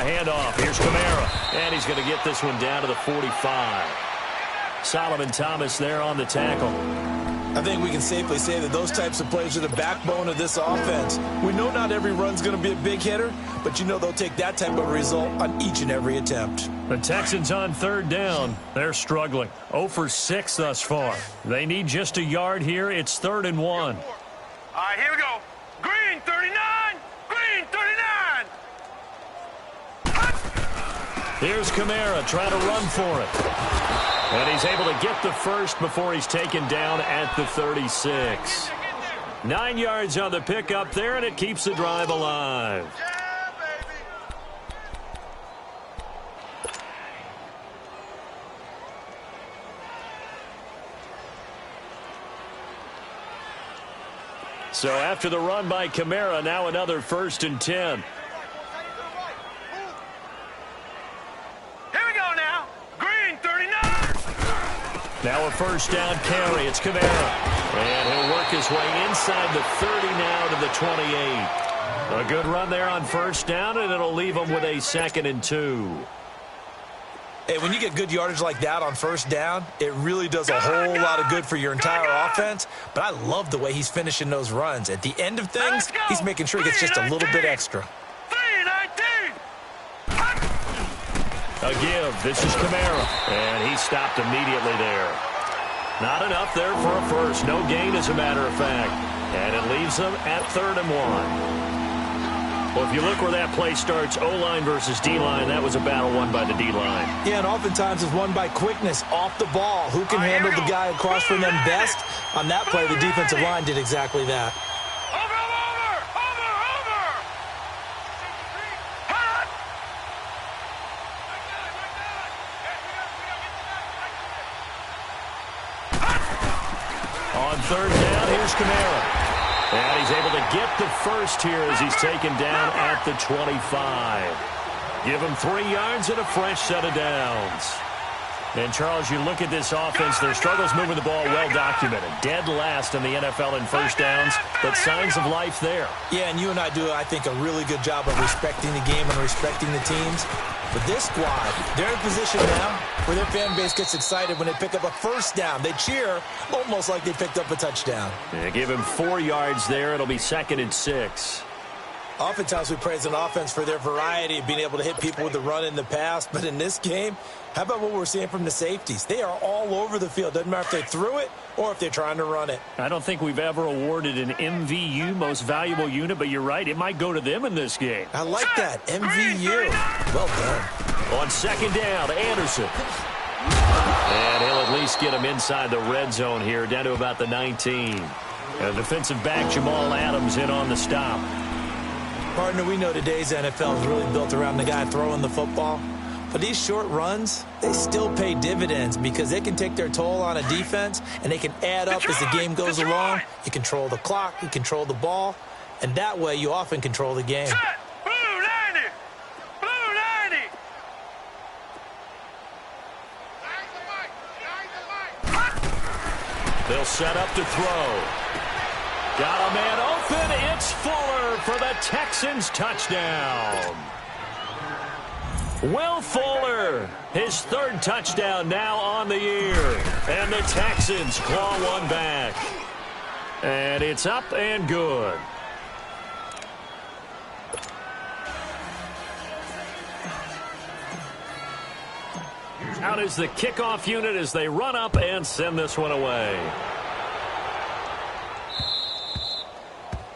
Handoff. Here's Kamara. And he's going to get this one down to the 45. Solomon Thomas there on the tackle. I think we can safely say that those types of plays are the backbone of this offense. We know not every run's going to be a big hitter, but you know they'll take that type of result on each and every attempt. The Texans on third down. They're struggling. 0 for 6 thus far. They need just a yard here. It's 3rd and 1. All right, here we go. Green 39. Green 39. Here's Kamara trying to run for it. And he's able to get the first before he's taken down at the 36. 9 yards on the pickup there, and it keeps the drive alive. Yeah, baby. So after the run by Kamara, now another 1st and 10. Now a first down carry. It's Kamara. And he'll work his way inside the 30 now to the 28. A good run there on first down, and it'll leave him with a 2nd and 2. Hey, when you get good yardage like that on first down, it really does a whole lot of good for your entire offense. But I love the way he's finishing those runs. At the end of things, he's making sure he gets just a little bit extra. A give. This is Kamara. And he stopped immediately there. Not enough there for a first. No gain, as a matter of fact. And it leaves them at 3rd and 1. Well, if you look where that play starts, O-line versus D-line, that was a battle won by the D-line. Yeah, and oftentimes it's won by quickness off the ball. Who can handle the guy across from them best? On that play, the defensive line did exactly that. On third down, here's Kamara. And he's able to get the first here as he's taken down at the 25. Give him 3 yards and a fresh set of downs. And, Charles, you look at this offense, their struggles moving the ball well documented. Dead last in the NFL in first downs, but signs of life there. Yeah, and you and I do, I think, a really good job of respecting the game and respecting the teams. But this squad, they're in a position now where their fan base gets excited when they pick up a first down. They cheer almost like they picked up a touchdown. Yeah, give him 4 yards there. It'll be 2nd and 6. Oftentimes we praise an offense for their variety of being able to hit people with the run in the past. But in this game, how about what we're seeing from the safeties? They are all over the field. Doesn't matter if they threw it or if they're trying to run it. I don't think we've ever awarded an MVU, most valuable unit, but you're right. It might go to them in this game. I like that. MVU. Well done. On 2nd down, Anderson. And he'll at least get him inside the red zone here, down to about the 19. And defensive back Jamal Adams in on the stop. Partner, we know today's NFL is really built around the guy throwing the football. But these short runs, they still pay dividends because they can take their toll on a defense, and they can add up as the game goes along. You control the clock, you control the ball, and that way you often control the game. Blue 90! Blue 90! They'll set up to throw. Got a man open. It's Fuller for the Texans touchdown. Will Fuller, his 3rd touchdown now on the year. And the Texans claw one back. And it's up and good. Out is the kickoff unit as they run up and send this one away.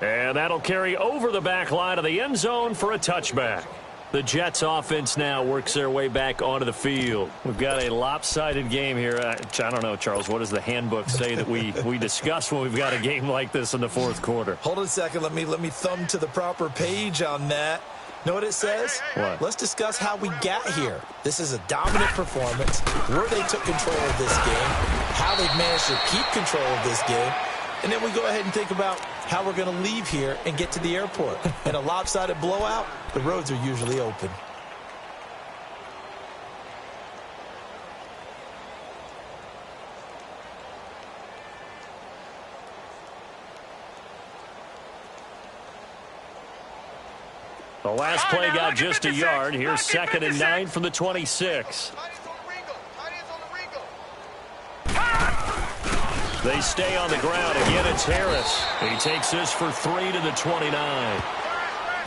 And that'll carry over the back line of the end zone for a touchback. The Jets offense now works their way back onto the field. We've got a lopsided game here. I don't know, Charles, what does the handbook say that we discuss when we've got a game like this in the fourth quarter? Hold on a second. Let me thumb to the proper page on that. Know what it says? What? Let's discuss how we got here. This is a dominant performance, where they took control of this game, how they've managed to keep control of this game, and then we go ahead and think about how we're going to leave here and get to the airport. In a lopsided blowout, the roads are usually open. The last play got just a yard. Here's 2nd and 9 from the 26. They stay on the ground. Again, it's Harris. He takes this for 3 to the 29.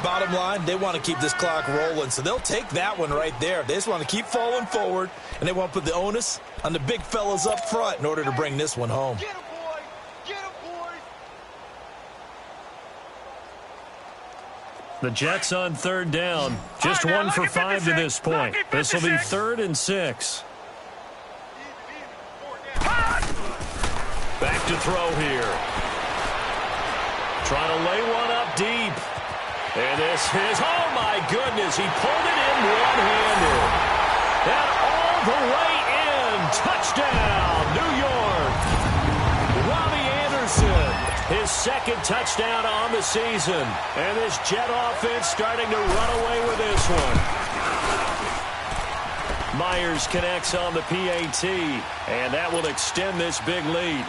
Bottom line, they want to keep this clock rolling, so they'll take that one right there. They just want to keep falling forward, and they want to put the onus on the big fellas up front in order to bring this one home. Get him, boy! Get him, boy! The Jets on 3rd down. Just 1 for 5 to this point. This will be 3rd and 6. Back to throw here. Trying to lay one up deep. And this is, oh my goodness, he pulled it in one-handed. And all the way in. Touchdown, New York. Robbie Anderson, his 2nd touchdown on the season. And this Jet offense starting to run away with this one. Myers connects on the PAT, and that will extend this big lead.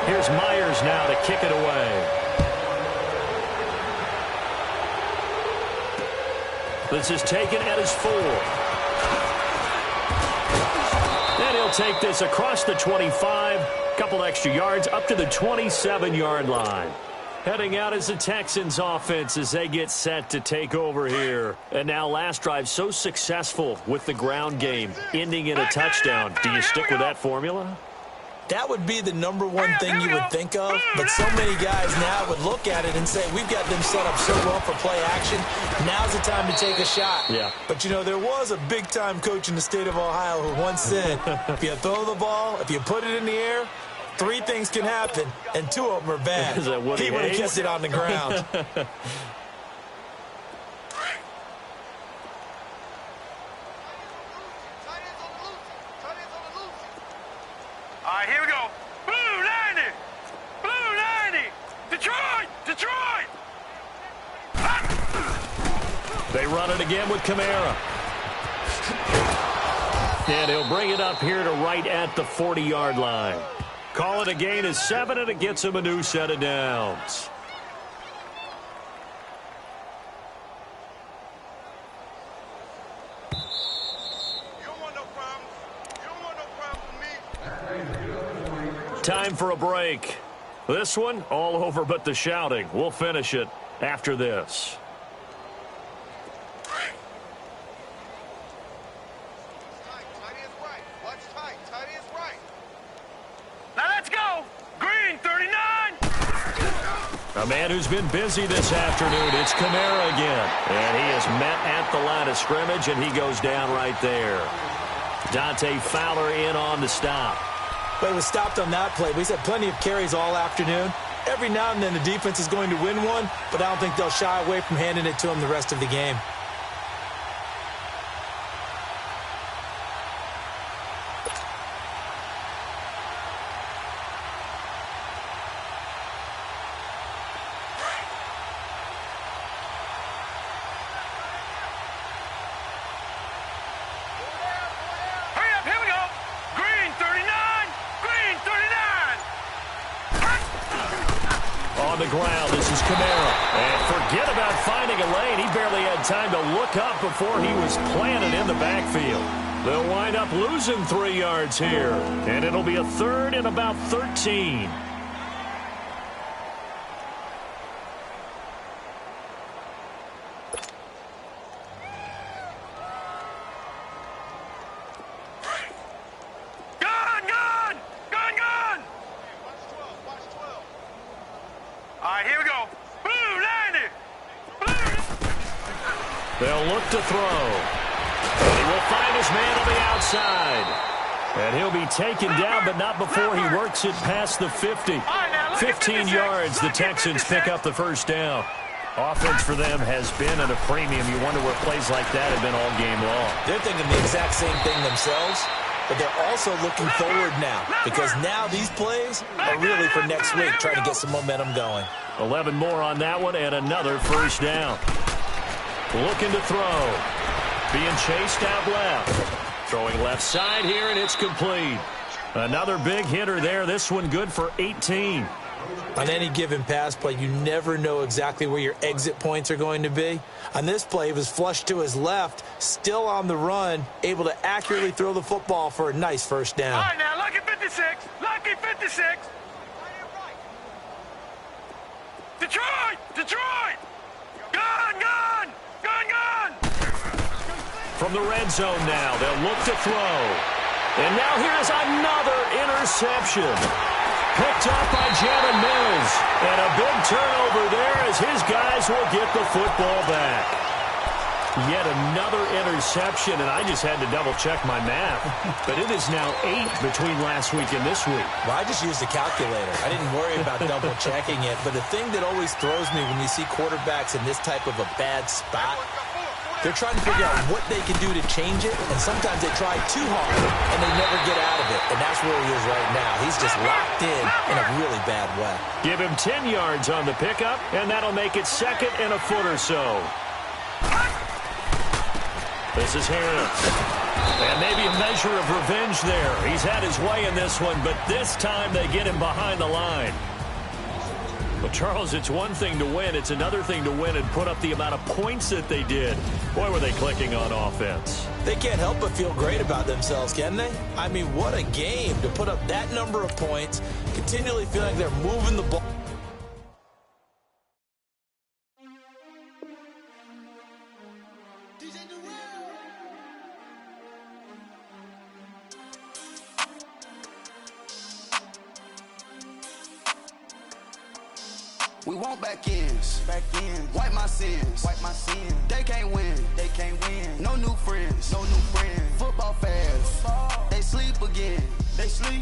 Here's Myers now to kick it away. This is taken at his 4. And he'll take this across the 25, a couple extra yards up to the 27-yard line. Heading out is the Texans offense as they get set to take over here. And now last drive so successful with the ground game, ending in a touchdown. Do you stick with that formula? That would be the #1 thing you would think of, but so many guys now would look at it and say, we've got them set up so well for play action. Now's the time to take a shot. Yeah. But, you know, there was a big-time coach in the state of Ohio who once said, if you throw the ball, if you put it in the air, 3 things can happen, and 2 of them are bad. Is that what he would have kept it on the ground. All right, here we go. Blue 90! Blue 90! Detroit! Detroit! They run it again with Kamara. And he'll bring it up here to right at the 40-yard line. Call it a gain of 7, and it gets him a new set of downs. Time for a break. This one, all over but the shouting. We'll finish it after this. Now let's go! Green 39! A man who's been busy this afternoon. It's Kamara again. And he is met at the line of scrimmage, and he goes down right there. Dante Fowler in on the stop. But he was stopped on that play. We've had plenty of carries all afternoon. Every now and then the defense is going to win one, but I don't think they'll shy away from handing it to him the rest of the game. On the ground, this is Kamara. And forget about finding a lane. He barely had time to look up before he was planted in the backfield. They'll wind up losing 3 yards here, and it'll be a third and about 13. They'll look to throw. And he will find his man on the outside. And he'll be taken down, but not before he works it past the 50. 15 yards, the Texans pick up the first down. Offense for them has been at a premium. You wonder where plays like that have been all game long. They're thinking the exact same thing themselves, but they're also looking forward now, because now these plays are really for next week, trying to get some momentum going. 11 more on that one, and another first down. Looking to throw. Being chased out left. Throwing left side here, and it's complete. Another big hitter there. This one good for 18. On any given pass play, you never know exactly where your exit points are going to be. On this play, he was flushed to his left, still on the run, able to accurately throw the football for a nice first down. All right, now, lucky 56. Lucky 56. Detroit! Detroit! Gun! Gun! Gun! Gun! From the red zone now, they'll look to throw. And now here's another interception. Picked up by Jamin Mills. And a big turnover there as his guys will get the football back. Yet another interception, and I just had to double-check my math. But it is now 8 between last week and this week. Well, I just used a calculator. I didn't worry about double-checking it. But the thing that always throws me when you see quarterbacks in this type of a bad spot, they're trying to figure out what they can do to change it, and sometimes they try too hard, and they never get out of it. And that's where he is right now. He's just locked in a really bad way. Give him 10 yards on the pickup, and that'll make it second and a foot or so. This is Harris. And maybe a measure of revenge there. He's had his way in this one, but this time they get him behind the line. But, Charles, it's one thing to win. It's another thing to win and put up the amount of points that they did. Boy, were they clicking on offense. They can't help but feel great about themselves, can they? I mean, what a game to put up that number of points, continually feeling like they're moving the ball. We want back ends, wipe my sins, They can't win, No new friends, Football fans, they sleep again,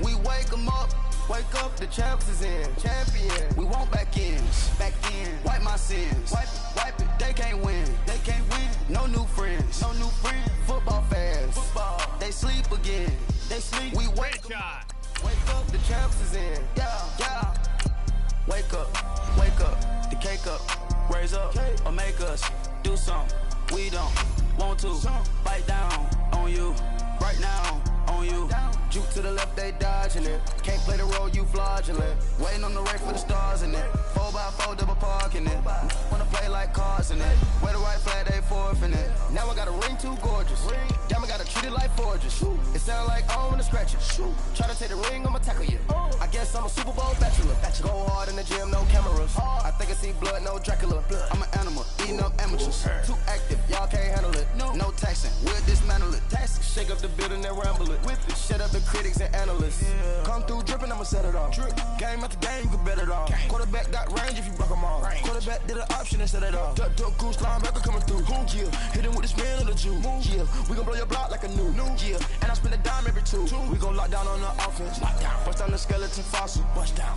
We wake them up, the champs is in, champion. We want back ends, wipe my sins, wipe it. They can't win, No new friends, Football fans, they sleep again, We wake up, the champs is in, yeah. Wake up, the cake up, raise up, or make us do something we don't want to. Bite down on you, right now on you. Juke to the left, they dodging it. Can't play the role, you fraudulent. Waiting on the race for the stars in it. 4x4 double parking it. Wanna play like cars in it. Wear the right flag, they forfeiting it. Now I got a ring too gorgeous. Damn, I gotta treat it like forges. It sound like I wanna scratch it. Try to take the ring, I'ma tackle you. I guess I'm a Super Bowl bachelor. Go hard in the gym, no cameras. I think I see blood, no Dracula. I'm an animal, eating up amateurs. Too active, y'all can't handle it. No taxing, we'll dismantle it. Shake up the building and ramble it. Shut up the critics and analysts. Come through dripping, I'ma set it off. Game after game, you can bet it off. Quarterback got range if you block them all. Quarterback did an option and set it off. Duck, goose, linebacker coming through. Yeah, hit him with the spin of the Jew. Yeah, we gon' blow your block like a new. Yeah, and I spend a dime every two. We gon' lock down on the offense. Bust down the skeleton fossil.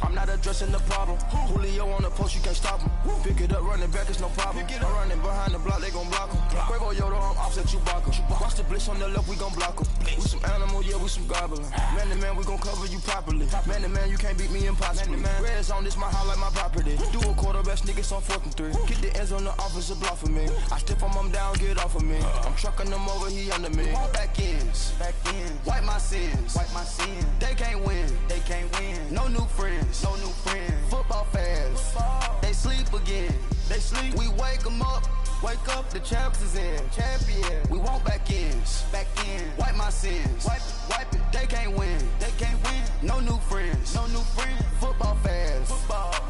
I'm not addressing the problem. Julio on the post, you can't stop him. Pick it up, running back, it's no problem. I'm running behind the block, they gon' block him. Quavo Yoda, I'm offset Chewbacca. Watch the blitz on the left, we gon' block him. We some animal, yeah, we some gobbler. Man to man, we gon' cover you properly. Man to man, you can't beat me impossibly. Red zone, this my highlight, my property. Do a quarterback, niggas on 4th and 3. Get the ends on the offensive block for me. I step on him down, get off of me. I'm trucking them over, he under me. Back ends, wipe my sins, They can't win, No new friends, Football fans, they sleep again, We wake them up, the champs is in, champion. We want back ends, wipe my sins. sins. Wipe it. They can't win. No new friends. Football fans.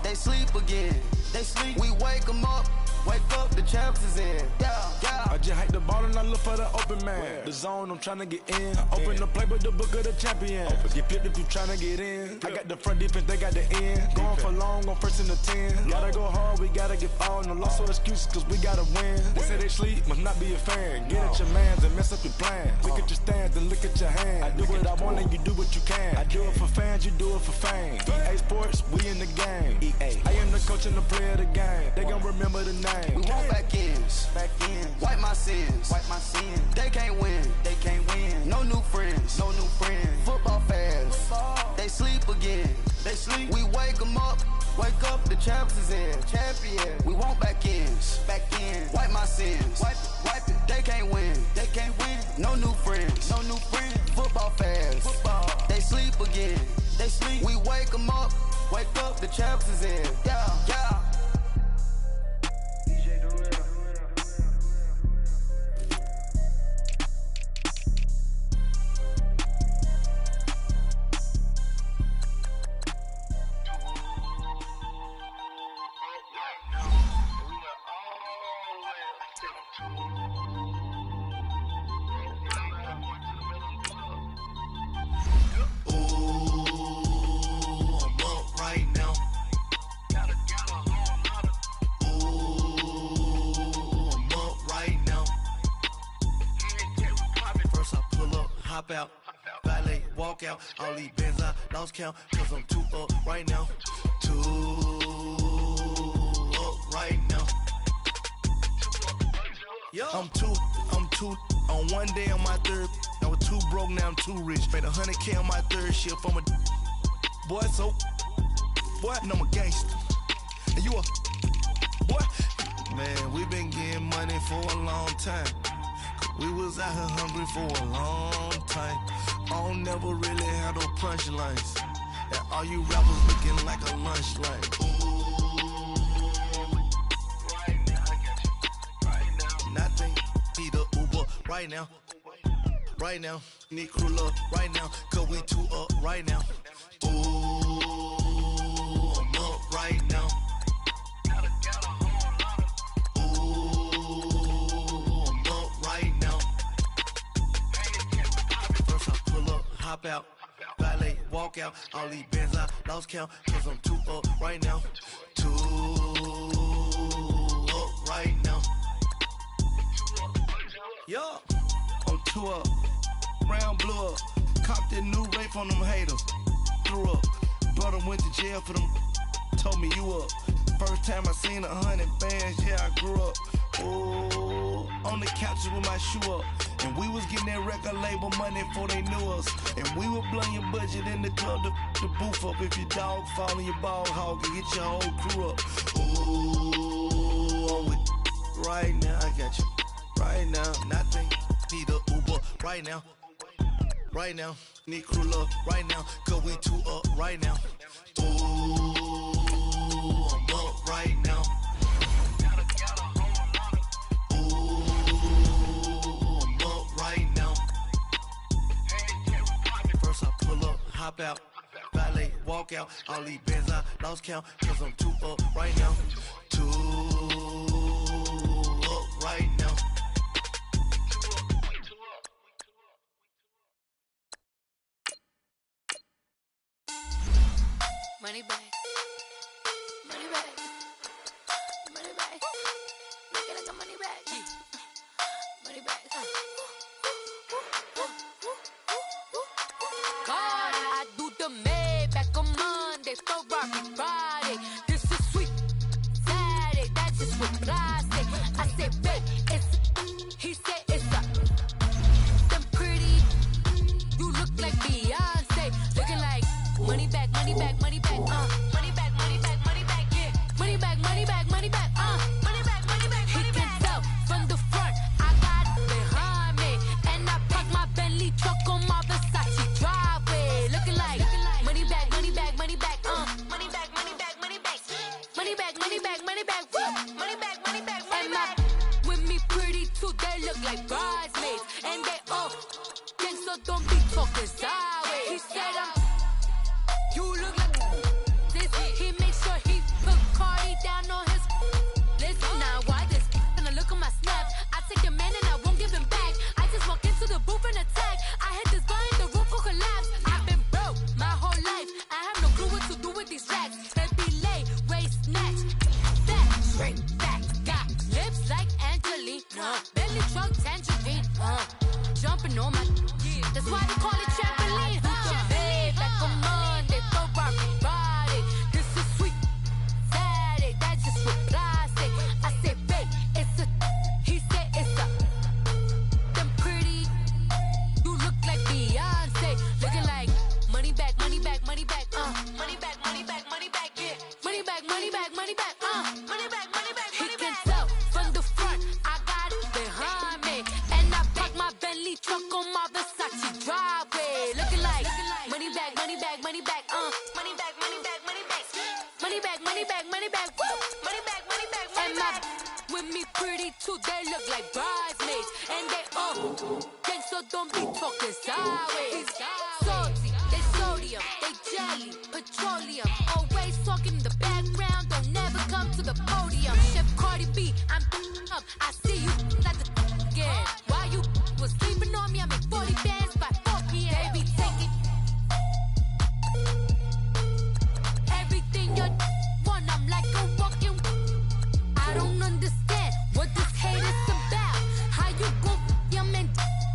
They sleep again. We wake them up. Wake up, the champs is in. Yeah. I just hike the ball and I look for the open man. The zone, I'm trying to get in. Open the playbook, the book of the champion. Get flipped if you trying to get in. I got the front defense, they got the end. Going for long, on first and the 10. Gotta go hard, we gotta get all. No loss or excuses, cause we gotta win. They say they sleep, must not be a fan. Get at your mans and mess up your plans. Look at your stands and look at your hands. I do what I want and you do what you can. I do it for fans, you do it for fame. EA Sports, we in the game. EA. I am the coach and the player of the game. They gon' remember the name. We want back ins. Wipe my sins. They can't win. No new friends. Football fans. They sleep again. We wake them up. Wake up, the champs is in. Champion. We want back ins. Wipe my sins. Wipe it. They can't win. No new friends. Football fans. They sleep again. We wake them up. Wake up, the champs is in. Yeah. Hop out, valet, walk out. All these bands I lost count, cause I'm too up right now. Too up right now. Yo. I'm two on one day on my third. I was too broke, now I'm too rich. Made 100K on my third shift. I'm a boy, and I'm a gangster. And you a boy? Man, we been getting money for a long time. We was out here hungry for a long time. I don't never really have no punchlines. And all you rappers looking like a lunch line. Right now, I got you. Right now. Nothing. Need a Uber right now. Right now. Need crew love right now. Cause we too up right now. Ooh, I'm up right now. Hop out, valet, walk out. All these bands I lost count, cause I'm too up right now. Too up right now. Yo, I'm too up. Round blew up. Copped that new rape on them haters. Threw up. Brother went to jail for them. Told me you up. First time I seen 100 bands, yeah, I grew up. Oh, on the couches with my shoe up. And we was getting that record label money before they knew us. And we were blowing your budget in the club to boof up. If your dog fall in your ball hog and get your whole crew up. Ooh, I'm with right now, I got you. Right now, nothing. Need a Uber right now. Right now, need crew love right now. Cause we too up right now. Ooh, I'm up right now. Hop out, valet, walk out. All these bands I lost count, cause I'm too up right now. Too up right now. Money back. Money back. Money back. Make it like a money back. Money back. God, I do the Maybach on Monday, Ferrari Friday. This is sweet Saturday, that's just what classic. I said, babe, it's, he said it's a, them pretty, you look like Beyonce, looking like money back, money back, money back, money back, money back, money back, yeah, money back, money back, money back, money back, money back, money back. He can tell from the front, I got it behind me, and I park my Bentley truck on my Versace driveway, looking like money back, money back, money back, money back, money back, money back, money back, money back, money back, money back, money back, money back. With me pretty too, they look like bridesmaids, and they all think so don't be talking sideways. He said you look like this. He makes sure he put Cardi down on his list. Now why this? Gonna look at my snap. I take your man and I won't give him back. I just walk into the booth and attack. I hit this button, the roof will collapse. I've been broke my whole life. I have no clue what to do with these racks. Heavy lay, waist snatch, fat, straight back. Got lips like Angelina, belly truck tangerine. Jumping on my, that's why they call it trampoline. Babe, like a Monday, throw rock Friday. This is sweet Saturday, that's just what plastic. I say, babe, it's a, he said it's a. Them pretty, you look like Beyonce, looking like money back, money back, money back, money back, money back, money back, yeah, money back, money back, money back, money back, money back. He can tell from the front, I got it behind me, and I park my Bentley truck on my Versace driveway, looking like money back, money back, money back, money back, money back, money back, money back, money back, money back, money back, money back, and my with me pretty too, they look like bridesmaids, and they gang, so don't be talking sideways. Salty, they sodium, they jelly, petroleum, always talking in the background, don't never come to the podium. Chef Cardi B, I'm up, I see you like the again. Why you was sleeping on me? I make 40 bands by 4 p.m. They be taking everything you want. I'm like a walking. I don't understand what this hate is about. How you gon' your man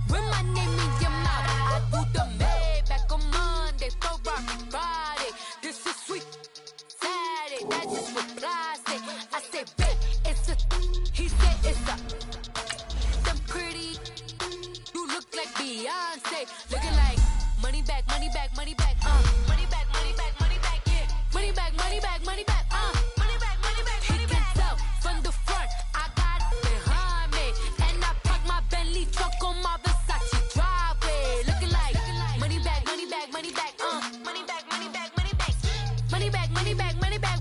with my name in your mouth? I do the Maybach on Monday, throw rock Friday. This is sweet Saturday, that's just what plastic. I say, babe, it's a. He said it's a. Them pretty, you look like Beyonce, looking like money back, money back, money back, money back, money back, money back, yeah, money back, money back, money back, money back, money back, money back. He can tell from the front, I got it behind me, and I park my Bentley truck on my Versace driveway, looking like money back, money back, money back, money back, money back, money back, money back, money back, money back,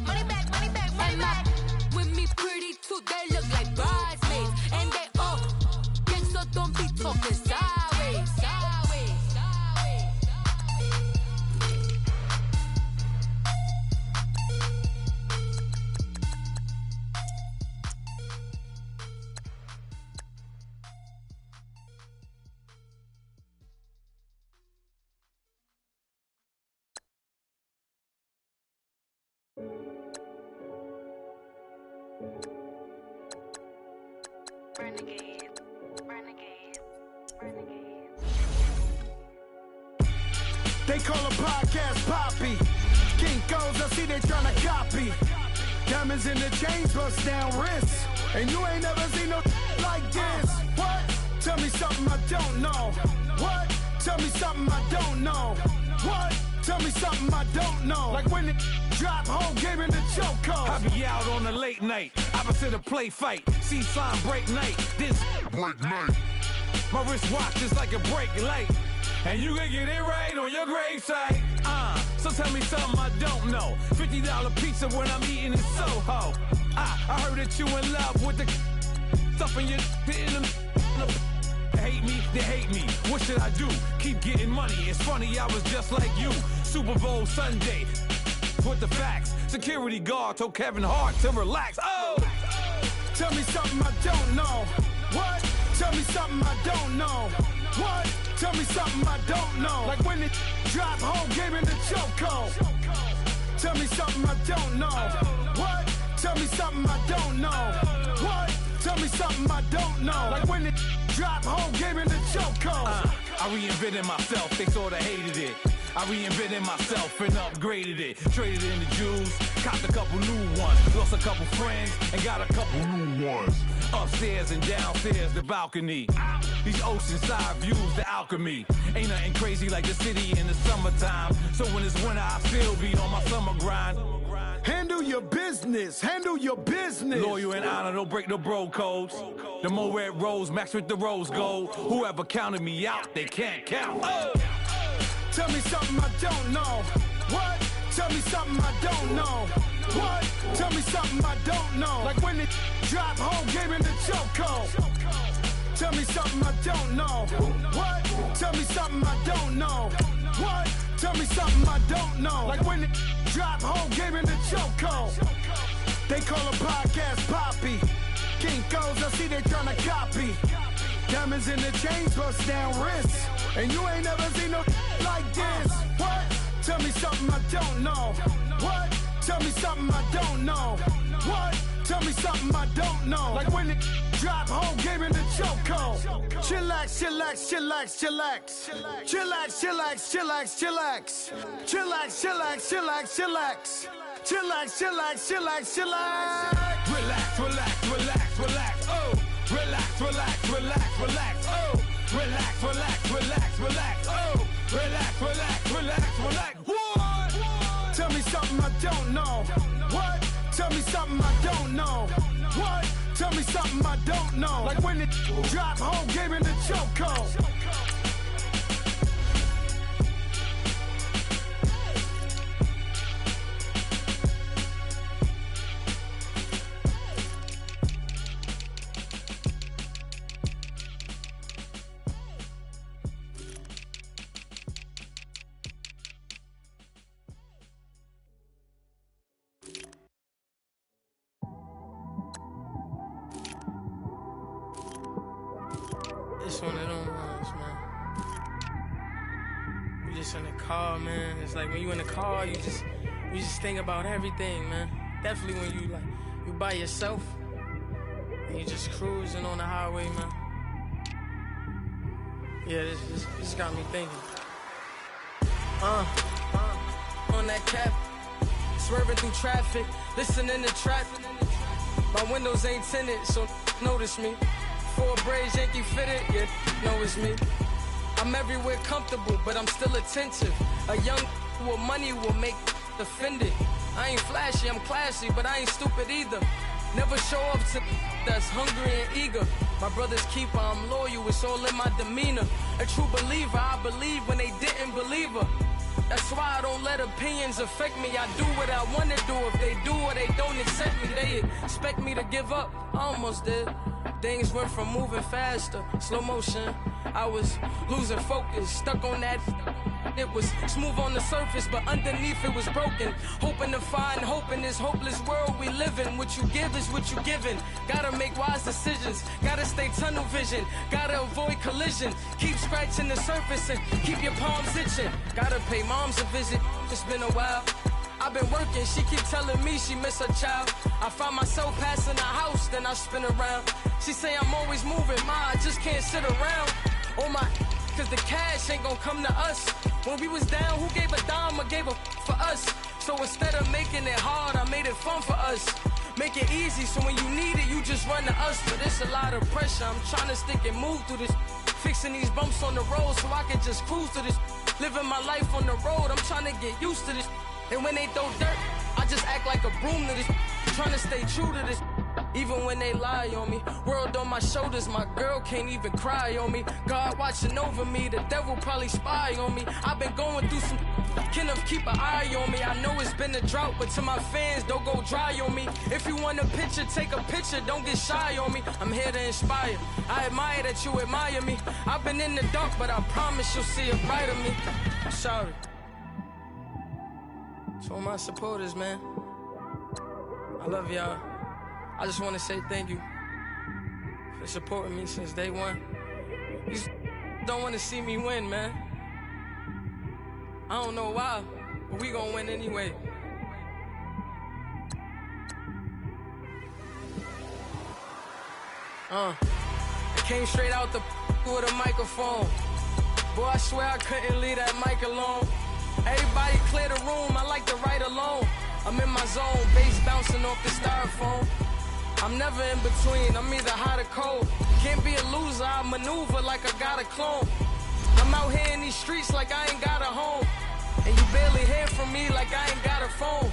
money back, money back, money back. With me pretty too, they look like bridesmaids, and they gang, so don't be talking sideways, sideways, sideways. Renegade, renegade, renegade. They call a podcast Poppy. Kinkos, I see they tryna copy. Diamonds in the chains, bust down wrists. And you ain't never seen no like this. What? Tell me something I don't know. What? Tell me something I don't know. What? Tell me something I don't know. Like when it drop, whole game in the chokehold. I be out on a late night, opposite a play fight. See sign break night, this break night. My wristwatch is like a brake light. And you can get it right on your gravesite. So tell me something I don't know. $50 pizza when I'm eating in Soho. I heard that you in love with the stuff in your in them. Hate me, they hate me. What should I do? Keep getting money. It's funny, I was just like you. Super Bowl Sunday. With the facts. Security guard told Kevin Hart to relax. Oh! Tell me something I don't know. What? Tell me something I don't know. What? Tell me something I don't know. Like when it drop, whole game in the chokehold. Tell me something I don't know. What? Tell me something I don't know. What? Tell me something I don't know. Like when it drop, whole game in the chokehold. I reinvented myself, they sorta hated it. I reinvented myself and upgraded it. Traded in the jewels, copped a couple new ones. Lost a couple friends and got a couple new ones. Upstairs and downstairs, the balcony. These oceanside views, the alchemy. Ain't nothing crazy like the city in the summertime. So when it's winter, I still be on my summer grind. Handle your business, handle your business. Loyal and honor, don't break the bro codes. The more red rose, max with the rose gold. Whoever counted me out, they can't count. Oh! Tell me something I don't know. What? Tell me something I don't know. What? Tell me something I don't know. Like when it drop, whole game in the chokehold. Tell me something I don't know. What? Tell me something I don't know. Like when it drop whole game in the chokehold. They call a podcast Poppy. Kinkos, I see they tryna copy. Diamonds in the chains, bust down wrists. And you ain't never seen no like this. What? Tell me something I don't know. What? Tell me something I don't know. What? Tell me something I don't know. Like when it drop whole game in the chokehold. Chillax, chillax, chillax, chillax. Chillax, chillax, chillax, chillax. Chillax, chillax, chillax, chillax. Chillax, chillax, chillax, chillax. Relax, relax, relax, relax. Oh, relax, relax, relax, relax. Oh, relax, relax, relax, relax. Oh, relax, relax, relax, relax. What? Tell me something I don't know. What? Tell me something I don't know. What? Tell me something I don't know. Like when it drop whole game in the chokehold. It's one of them ones, man. You just in the car, man. It's like when you in the car, you just think about everything, man. Definitely when you by yourself and you just cruising on the highway, man. Yeah, this got me thinking. On that cap, swerving through traffic, listening to traffic. My windows ain't tinted, so notice me. 4 braids, Yankee fitted, yeah, know it's me. I'm everywhere comfortable, but I'm still attentive. A young with money will make offended. I ain't flashy, I'm classy, but I ain't stupid either. Never show up to that's hungry and eager. My brother's keeper, I'm loyal, it's all in my demeanor. A true believer, I believe when they didn't believe her. That's why I don't let opinions affect me. I do what I want to do. If they do or they don't accept me, they expect me to give up. I almost did. Things went from moving faster, slow motion. I was losing focus, stuck on that. It was smooth on the surface, but underneath it was broken. Hoping to find hope in this hopeless world we live in. What you give is what you given. Gotta make wise decisions. Gotta stay tunnel vision. Gotta avoid collision. Keep scratching the surface and keep your palms itching. Gotta pay moms a visit. It's been a while. I've been working, she keep telling me she miss her child. I find myself passing the house, then I spin around. She say I'm always moving, ma, I just can't sit around. Oh my, cause the cash ain't gon' come to us. When we was down, who gave a dime or gave a for us? So instead of making it hard, I made it fun for us. Make it easy, so when you need it, you just run to us. But it's a lot of pressure, I'm trying to stick and move through this. Fixing these bumps on the road so I can just cruise to this. Living my life on the road, I'm trying to get used to this. And when they throw dirt, I just act like a broom to this. Trying to stay true to this. Even when they lie on me. World on my shoulders, my girl can't even cry on me. God watching over me, the devil probably spy on me. I've been going through some Kenneth, keep an eye on me. I know it's been a drought, but to my fans, don't go dry on me. If you want a picture, take a picture, don't get shy on me. I'm here to inspire. I admire that you admire me. I've been in the dark, but I promise you'll see a brighter me. I'm sorry. To all my supporters, man, I love y'all. I just want to say thank you for supporting me since day one. You don't want to see me win, man. I don't know why, but we gonna win anyway. I came straight out the with a microphone. Boy, I swear I couldn't leave that mic alone. Everybody clear the room, I like to write alone. I'm in my zone, bass bouncing off the styrofoam. I'm never in between, I'm either hot or cold. Can't be a loser, I maneuver like I got a clone. I'm out here in these streets like I ain't got a home. And you barely hear from me like I ain't got a phone.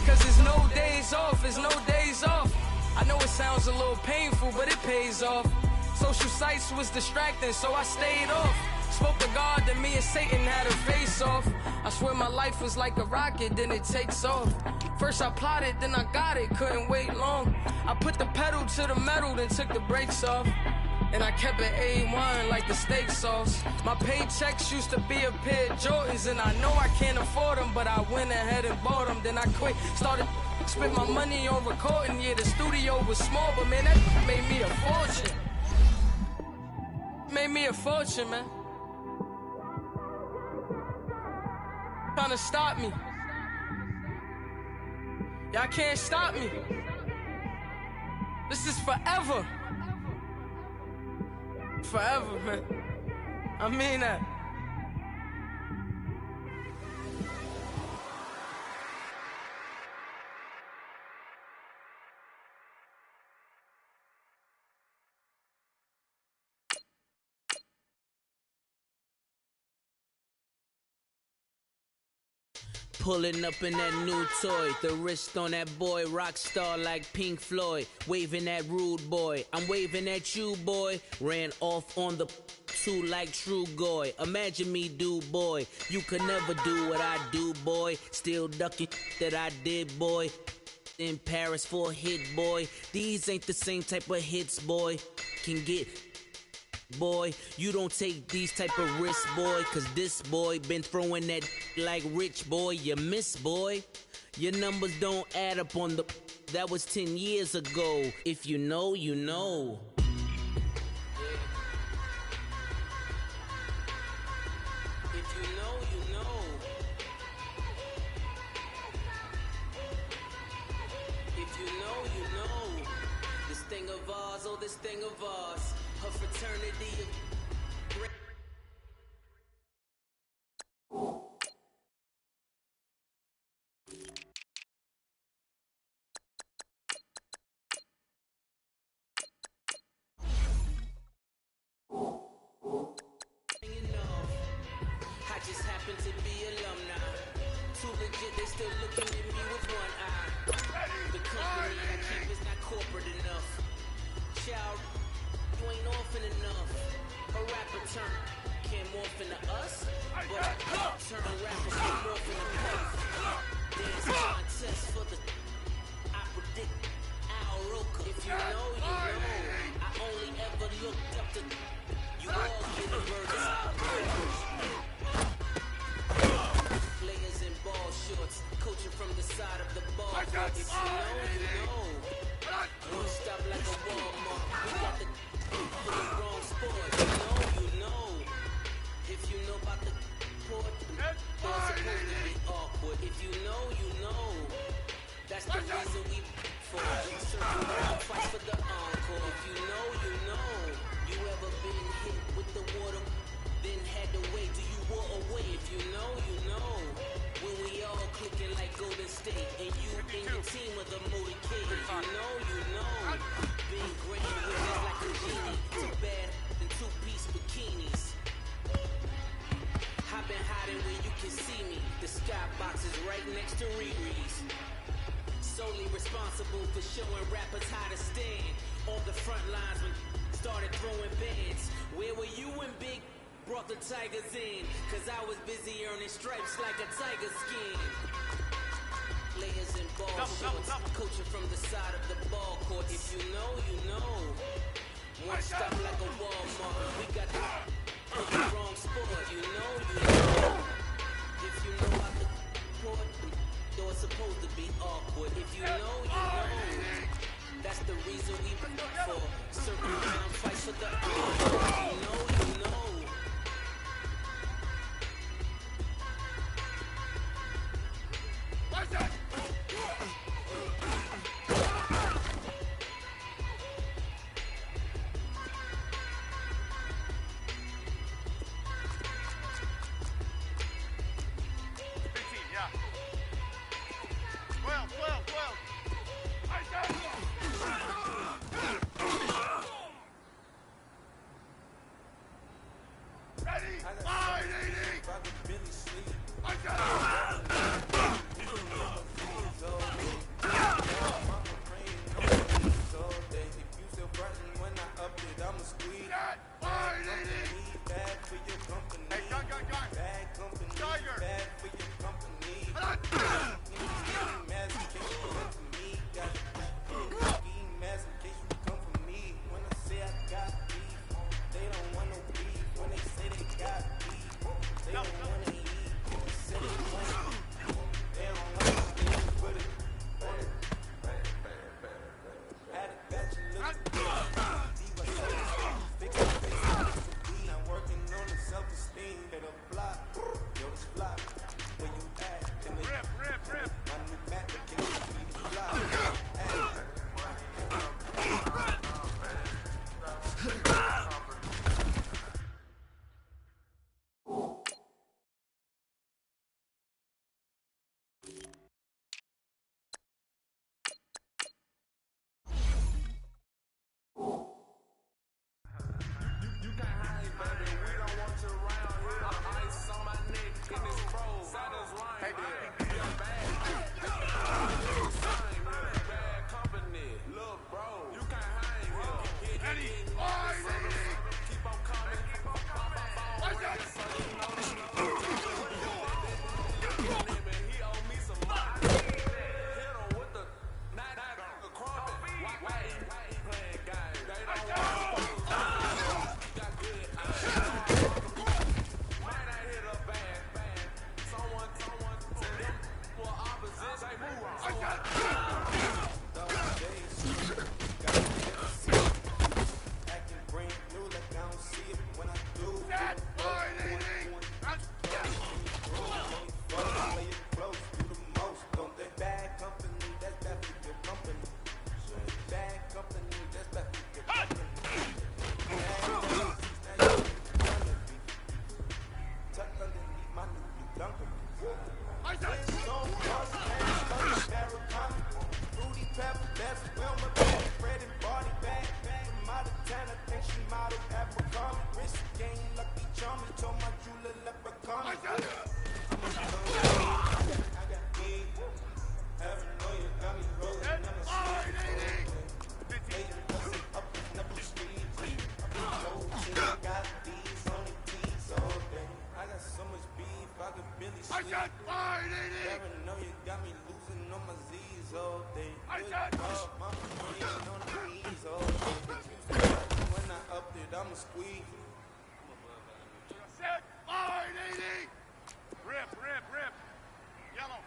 Cause there's no days off, there's no days off. I know it sounds a little painful, but it pays off. Social sites was distracting, so I stayed off. Spoke to God, then me and Satan had a face off. I swear my life was like a rocket, then it takes off. First I plotted, then I got it, couldn't wait long. I put the pedal to the metal, then took the brakes off. And I kept it A1 like the steak sauce. My paychecks used to be a pair of Jordans, and I know I can't afford them, but I went ahead and bought them. Then I quit, started spent my money on recording. Yeah, the studio was small, but man, that made me a fortune. Made me a fortune, man. Trying to stop me. Y'all can't stop me. This is forever. Forever, man. I mean that. Pulling up in that new toy, the wrist on that boy, rock star like Pink Floyd, waving at rude boy, I'm waving at you boy, ran off on the two like True Goy, imagine me do boy, you could never do what I do boy, still ducking that I did boy, in Paris for a hit boy, these ain't the same type of hits boy, can get boy, you don't take these type of risks, boy, cause this boy been throwing that like rich boy, you miss, boy. Your numbers don't add up on the, that was 10 years ago. If you know, you know. If you know, you know. If you know, you know. This thing of ours, oh, this thing of ours. A fraternity of I just happen to be alumni. Too legit, they still looking at me with one eye. The company I keep is not corporate enough. Child, you ain't orphan enough. A rapper turn can't morph into us, but turn rapper can morph into puff. Dance contest for the I predict Al Roker. If you know, you know. I only ever looked up to you all get a verdict. Players in ball shorts, coaching from the side of the ball court. If you know, you know. One stop like a Walmart. We got the for the wrong sport. You know, you know. If you know about the court, it's supposed to be awkward. If you know, you know. That's the reason we for circle around, fight for the encore. If you know, you know. You ever been hit with the water, then had to wait till you wore away? If you know, you know. When we all clicking like Golden State, and you in your team of the motorcade. If you know, you know. Being great with just like a genie, too bad in two-piece bikinis. I've been hiding where you can see me. The skybox is right next to Riri's. Solely responsible for showing rappers how to stand on the front lines when started throwing bands. Where were you when Big brought the Tigers in? Cause I was busy earning stripes like a tiger skin. Players in ball shorts, coaching from the side of the ball court. If you know, you know. One stop like a Walmart. We got the wrong sport. You know, you know. If you know about the court, though it's supposed to be awkward. If you know, you know. That's the reason we for circle around, fight for the If you know, you know. What's that? I said fine, Never know you got me losing on my Z's all day. I said My money ain't on the knees all day. When I up it, I'ma squeeze. I said fine, 80. Rip. Yellow.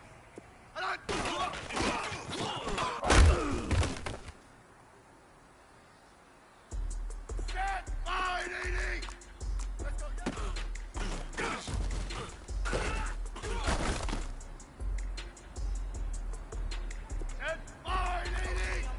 Set fine, 80. Let's go, yellow. Set fine, 80.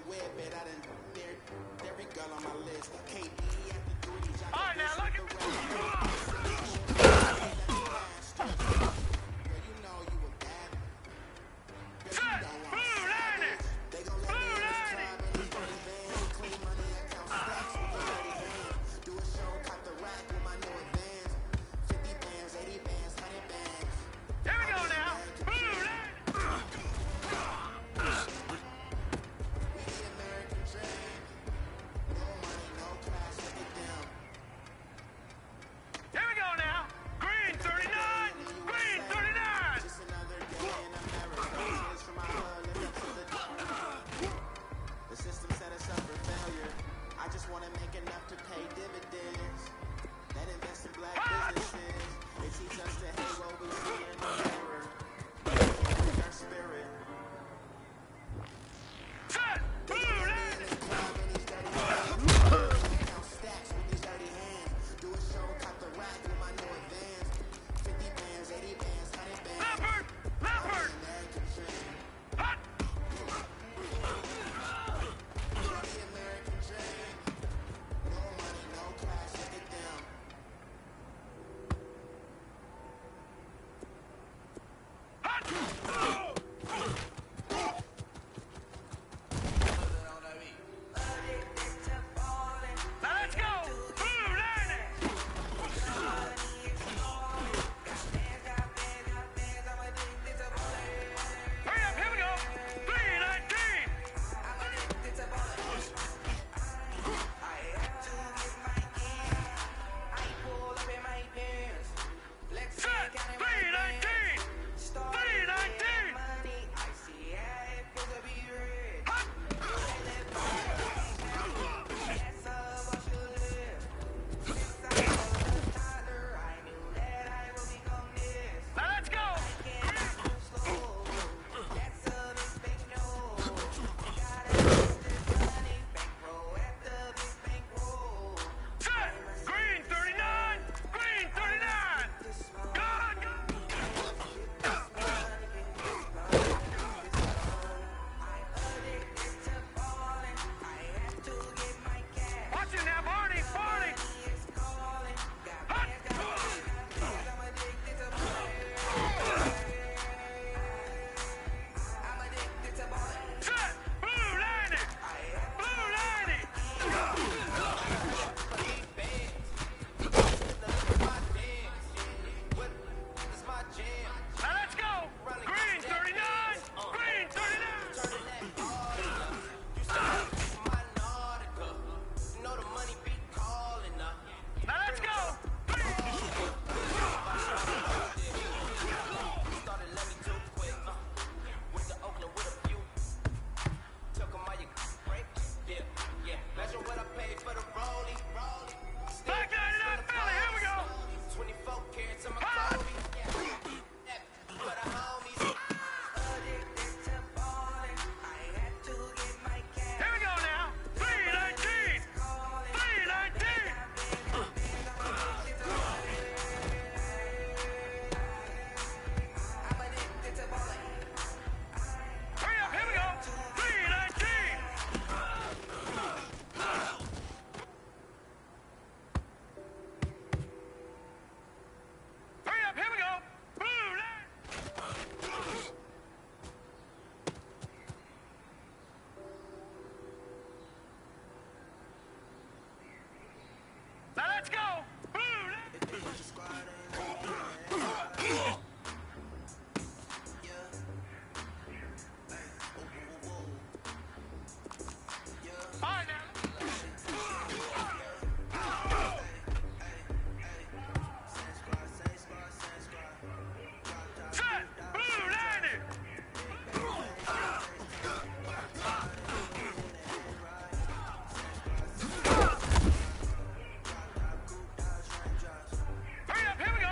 web it, I done dared every girl on my list. KD after 3, All right, now look at you know you a bad. Set. Blue 90. Blue 90. Clean money, account stacks with the dirty hands. Do a show, cop the rack with my new advance. 50 bands, 80 bands, 100 bands. Here we go now. Blue 90. We the American dream. No money, no class, look at them. Here we go now. Green 39. Green 39. Just another day in America. Tears from my hood, live up to the system set us up for failure. I just want to make enough to pay dividends. That invest in black businesses. They teach us to hate what we see in the mirror. Our spirit. Set. Blue 90. Count stacks with these dirty hands. Do a show, cop the rack with my new advance. 50 bands, 80 bands, 100 bands. Leopard. Leopard. American dream. Hot. The American dream. No money, no class, look at them. Now let's go. Blue 90. Hurry up. Here we go. 319. Set. 319. 319. Hot. Now let's go. Set. Green 39. Green 39. Gone. Watch it now, Barney. Barney. Hot. Set. Blue 90. Blue 90. Now let's go. Green 39. Green 39. Now let's go. Black 99 Philly. Here we go. 24 carats on my Hot. Kobe. For the homies. Here we go now. 319. 319. Hurry up. Here we go. 319. Hurry up. Here we go. Blue 90. Now let's go. Blue 90. All right now. Set. Blue 90. Hurry up. Here we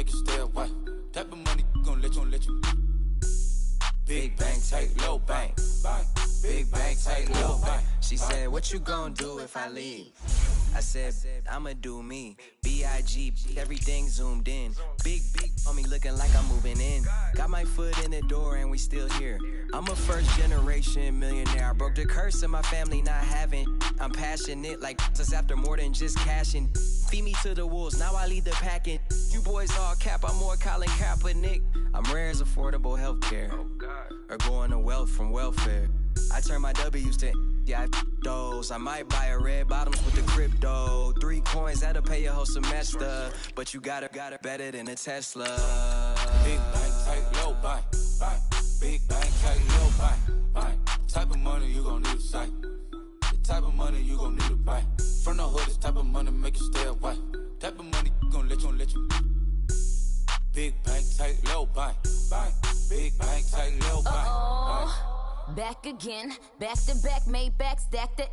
make you stay away. Type of money gon' let you. Big bang, take low bang. Big bang, take low bang. She said, what you gon' do if I leave? I said, I'ma do me. B.I.G. Everything zoomed in. Big on me looking like I'm moving in. Got my foot in the door and we still here. I'm a first generation millionaire. I broke the curse of my family not having. I'm passionate like us after more than just cashing. Feed me to the wolves, now I lead the packing. You boys all cap, I'm more Colin Kaepernick. I'm rare as affordable healthcare. Or going to wealth from welfare. I turn my W's to those. I might buy a red bottoms with the crypto. 3 coins, that'll pay your whole semester. But you got it better than a Tesla. Big bang, take low bang. Big bang, take low bang. Type of money you gon' need to say. The type of money you gon' need to buy. From the hood, this type of money make you stay away. Type of money gon' let you. Big bang, take low bang. Big bang, take low bang. Back again, back to back, made back, stacked it.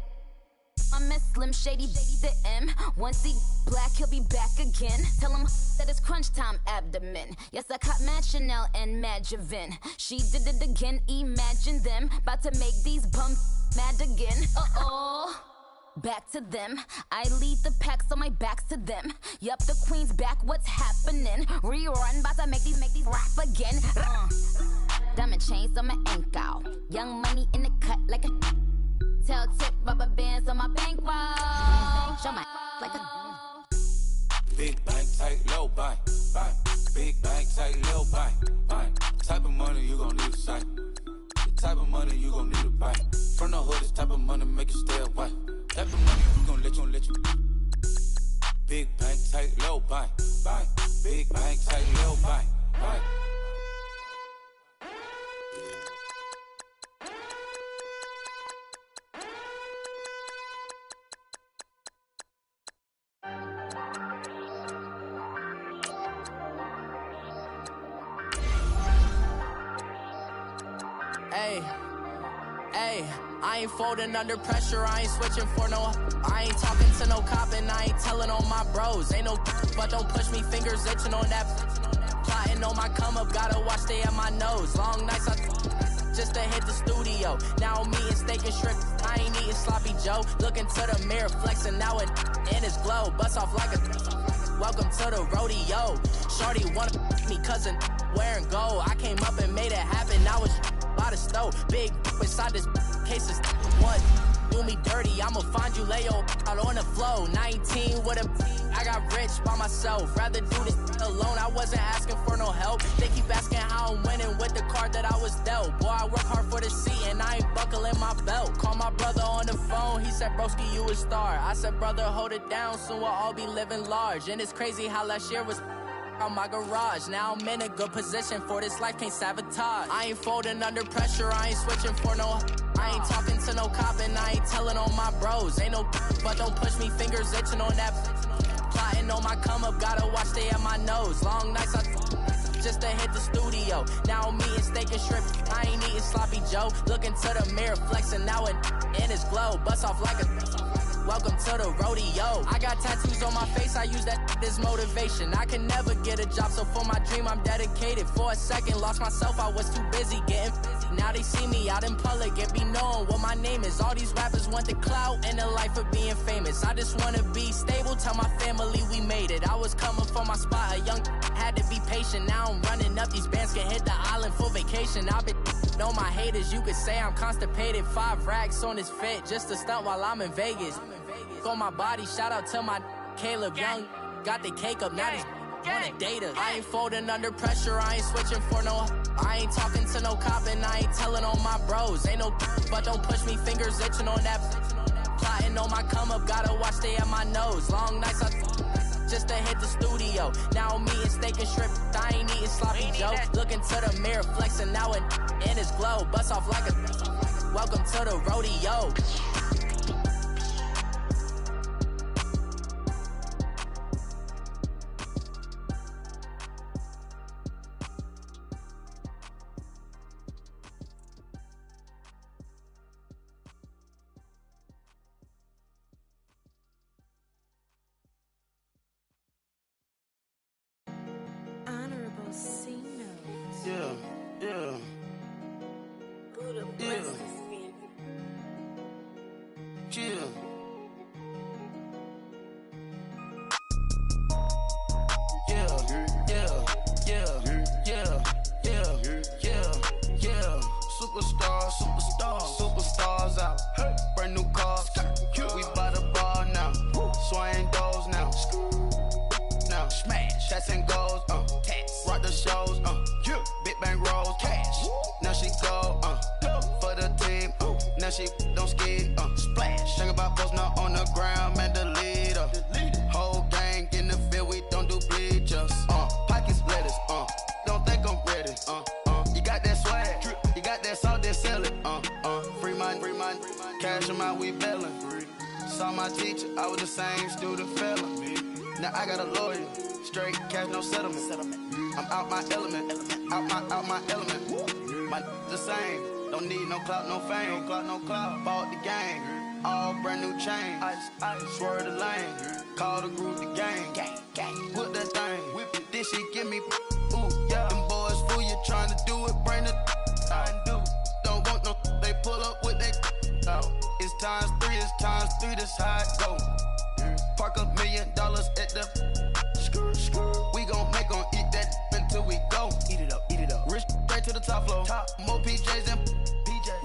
I miss Slim Shady, the M. Once he black, he'll be back again. Tell him that it's crunch time abdomen. Yes, I caught Mad Chanel and Mad Javin. She did it again, imagine them. About to make these bumps mad again. Back to them. I lead the pack, so my back's to them. Yup, the queen's back, what's happening? Rerun, about to make these rap again. Diamond chains on my ankle. Young money in the cut like a tail tip, rubber bands on my bankroll. Show my like a big bang, take low bang. Big bang, take low bang. Type of money you gon' need to say. The type of money you gon' need to buy. From the hood, this type of money make you stay away. Type of money you gon' let you. Big bang, take low bang. Big bang, take low bang. Hey, I ain't folding under pressure, I ain't switching for no. I ain't talking to no cop and I ain't telling on my bros. Ain't no but don't push me, fingers itching on that. Plotting on my come up, gotta watch stay at my nose. Long nights just to hit the studio. Now I'm eating steak and shrimp, I ain't eating sloppy Joe. Looking to the mirror, flexing now it in his glow. Bust off like a welcome to the rodeo. Shorty wanna me cousin wearing gold. I came up and made it happen, now it's by the stove. Big beside this case is what do me dirty. I'ma find you, lay your out on the floor. 19 with a I got rich by myself. Rather do this alone. I wasn't asking for no help. They keep asking how I'm winning with the card that I was dealt. Boy, I work hard for the seat and I ain't buckling my belt. Call my brother on the phone. He said, broski, you a star. I said, brother, hold it down. Soon we'll all be living large. And it's crazy how last year was on my garage. Now I'm in a good position for this life, can't sabotage. I ain't folding under pressure, I ain't switching for no. I ain't talking to no cop and I ain't telling on my bros. Ain't no but don't push me, fingers itching on that. Plotting on my come up, gotta watch stay at my nose. Long nights just to hit the studio. Now I'm eating steak and shrimp, I ain't eating sloppy Joe. Looking to the mirror, flexing now it in his glow. Bust off like a welcome to the rodeo. I got tattoos on my face, I use that as motivation. I can never get a job, so for my dream I'm dedicated. For a second, lost myself, I was too busy getting busy. Now they see me out in public and be knowing what my name is. All these rappers want the clout and the life of being famous. I just wanna be stable, tell my family we made it. I was coming from my spot, a young had to be patient. Now I'm running up, these bands can hit the island for vacation. I've been know my haters, you could say I'm constipated. 5 racks on his fit, just to stunt while I'm in Vegas. On my body, shout out to my Caleb Young. Got the cake up, now he's wanna date us. I ain't folding under pressure, I ain't switching for no. I ain't talking to no cop and I ain't telling on my bros. Ain't no but don't push me, fingers itching on that. Plotting on my come up, gotta watch stay at my nose. Long nights just to hit the studio. Now I'm eating steak and shrimp, I ain't eating sloppy Joe. Looking to the mirror, flexing now it in his glow. Bust off like a welcome to the rodeo. rock the shows, big bang rolls, cash. Now she go, for the team, now she don't skid, splash. Think about posting up on the ground, man, the leader. Whole gang in the field, we don't do bleachers, pockets lettuce, don't think I'm ready, you got that swag, you got that salt, then sell it, free mind, cash them out, we bellin'. Saw my teacher, I was the same student fella. Now I got a lawyer, straight cash, no settlement. I'm out my element, out my element. My the same, don't need no clout, no fame. Bought the game, all brand new chain. Swerve the lane, call the group the gang. Whip that thing, whip it, this shit give me ooh, yeah. Them boys fool you trying to do it, bring the don't want no, they pull up with they It's times three, that's how it go. Park $1 million at the we gon' make 'em eat that until we go. Eat it up. Rich straight to the top floor. More PJs and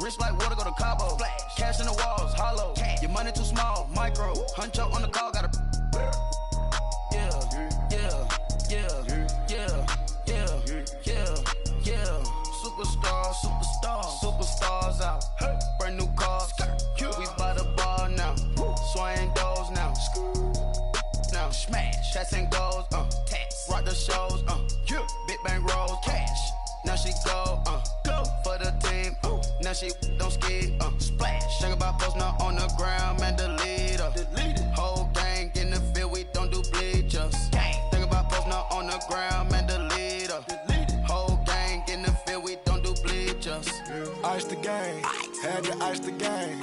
rich like water, go to Cabo. Splash. Cash in the walls, hollow. Cash. Your money too small, micro. Hunch up on the call, gotta. Superstars out. Hey. Brand new cars. We by the bar now. Swaying doors now. Now smash. Chats and goals. Rock the shows. Big bang rolls. Cash. Now she go. For the team. Now she don't skid. Splash. Think about posting up on the ground, man. The leader. Whole gang in the field. We don't do bleachers. Think about posting up on the ground, man. The leader. Whole gang in the field. We don't do bleachers. Ice the game, had to ice the game.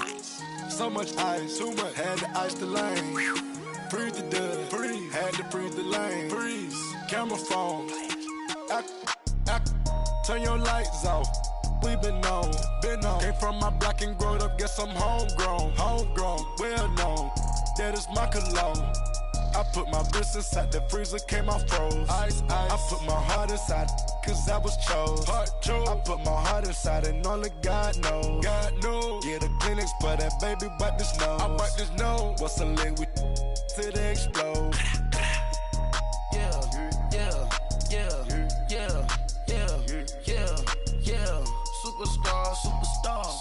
So much ice, too much, had to ice the lane. Freeze the dud, freeze, had to freeze the lane. Freeze, camera phone. Turn your lights off. We been on. Came from my block and growed up, guess I'm homegrown, well known. That is my cologne. I put my wrist inside the freezer, came out froze. Ice. I put my heart inside, cause I was chose. I put my heart inside and only God knows. Yeah, the clinics, but that baby wipe this nose. I wipe this nose. What's a lick with till they explode?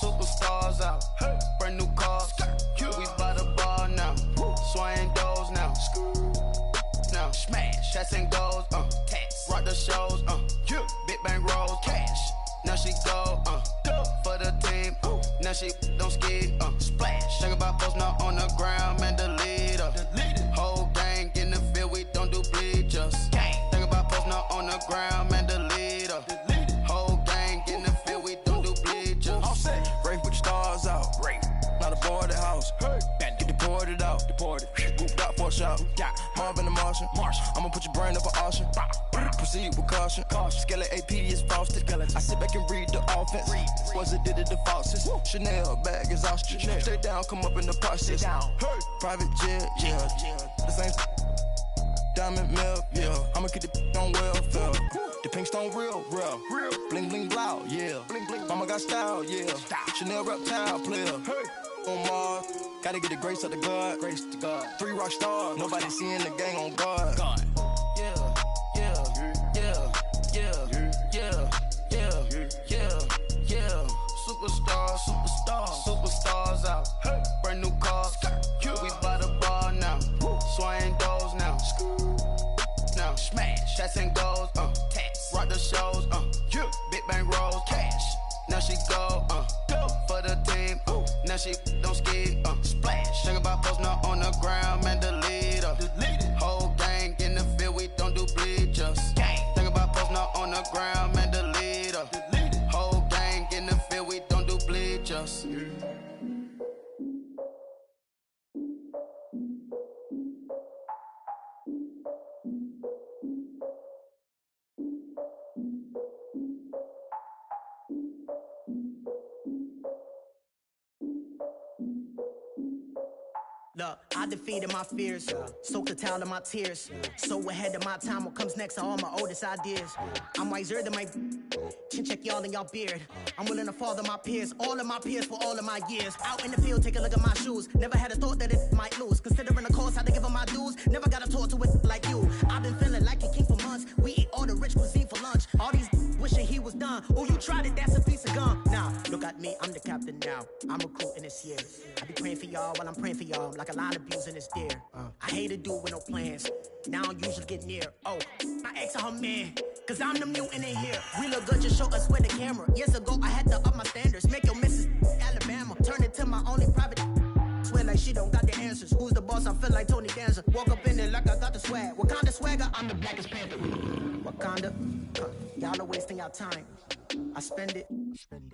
Superstars out. Hey. Brand new cars. We by the bar now. Swaying doors now. Now smash. Chats and goals. Rock the shows. Big bang rolls. Cash. Now she go. For the team. Now she don't skid. Splash. Think about posting up on the ground, man. The leader. Whole gang in the field. We don't do bleachers. Think about posting up on the ground, man. The leader. Whole gang in the field. We don't do bleachers. Race with the stars out. Not a boarded house. Get deported out. Group got for a shot. Marvin the Martian. I'ma put your brain up for auction. Proceed with caution. Skeleton AP is frosted. I sit back and read the offense. Was it did it the faucets? Chanel bag is ostrich. Stay down, come up in the process. Private jet, yeah. The same diamond milk, yeah. I'ma keep the on welfare. The pink stone real. Bling bling blow, yeah. Mama got style, yeah. Chanel reptile player. On Mars, gotta get the grace of the God. 3 rock stars, nobody seeing the gang on guard. Superstars out. Brand new cars. We by the bar now. Swaying doors now. Now smash. Chats and goals. Rock the shows. Big bang rolls. Cash. Now she go. For the team. Now she don't skid. Splash. Think about posting up on the ground, man. The leader. Whole gang in the field. We don't do bleachers. Think about posting up on the ground, man. The leader. Whole gang in the field. We don't do bleachers. Look, I defeated my fears, soaked the towel in my tears. So ahead of my time, what comes next are all my oldest ideas. I'm wiser than my Chin check y'all in y'all beard. I'm willing to father my peers, all of my peers for all of my years. Out in the field, take a look at my shoes. Never had a thought that it might lose. Considering the cost, had to give them my dues. Never got to talk to it like you. I've been feeling like a king for months. We eat all the rich cuisine for lunch. All these wishing he was done. Oh, you tried it, that's a piece of gum. Now, look at me, I'm the captain now. I'm recruiting this year. I be praying for y'all while I'm praying for y'all. Like a lot of abusing this deer. I hate to do with no plans. Now I usually get near. Oh, my ex and her man. Cause I'm the mutant in here. We look good, just show us where the camera. Years ago, I had to up my standards. Make your missus Alabama. Turn it to my only private. Swear like she don't got the answers. Who's the boss? I feel like Tony Danza. Walk up in there like I got the swag. What kind of swagger? I'm the blackest panther. Wakanda. Y'all are wasting your time. I spend it,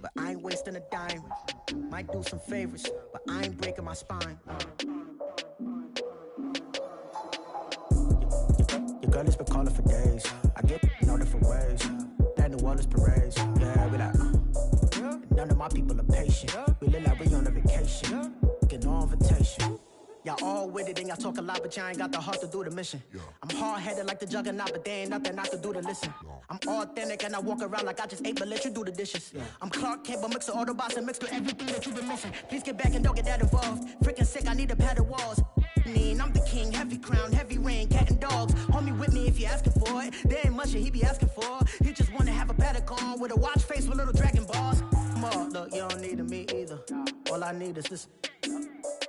but I ain't wasting a dime. Might do some favors, but I ain't breaking my spine. Your girl has been calling for days. I get in all different ways. That New Orleans parades. Yeah, we like. None of my people are patient. We look like we on a vacation. Get no invitation. Y'all all with it and y'all talk a lot, but y'all ain't got the heart to do the mission. I'm hard-headed like the juggernaut, but there ain't nothing I can do to listen. I'm authentic and I walk around like I just ate, but let you do the dishes. I'm Clark Kent, but mix of Autobots and mix with everything that you've been missing. Please get back and don't get that involved. Freaking sick, I need a pad of walls. I'm the king, heavy crown, heavy rain, cat and dogs. Homie with me if you asking for it. There ain't much that he be asking for. He just wanna have a paddock on with a watch face with little dragon balls. Look, you don't need me either. All I need is this.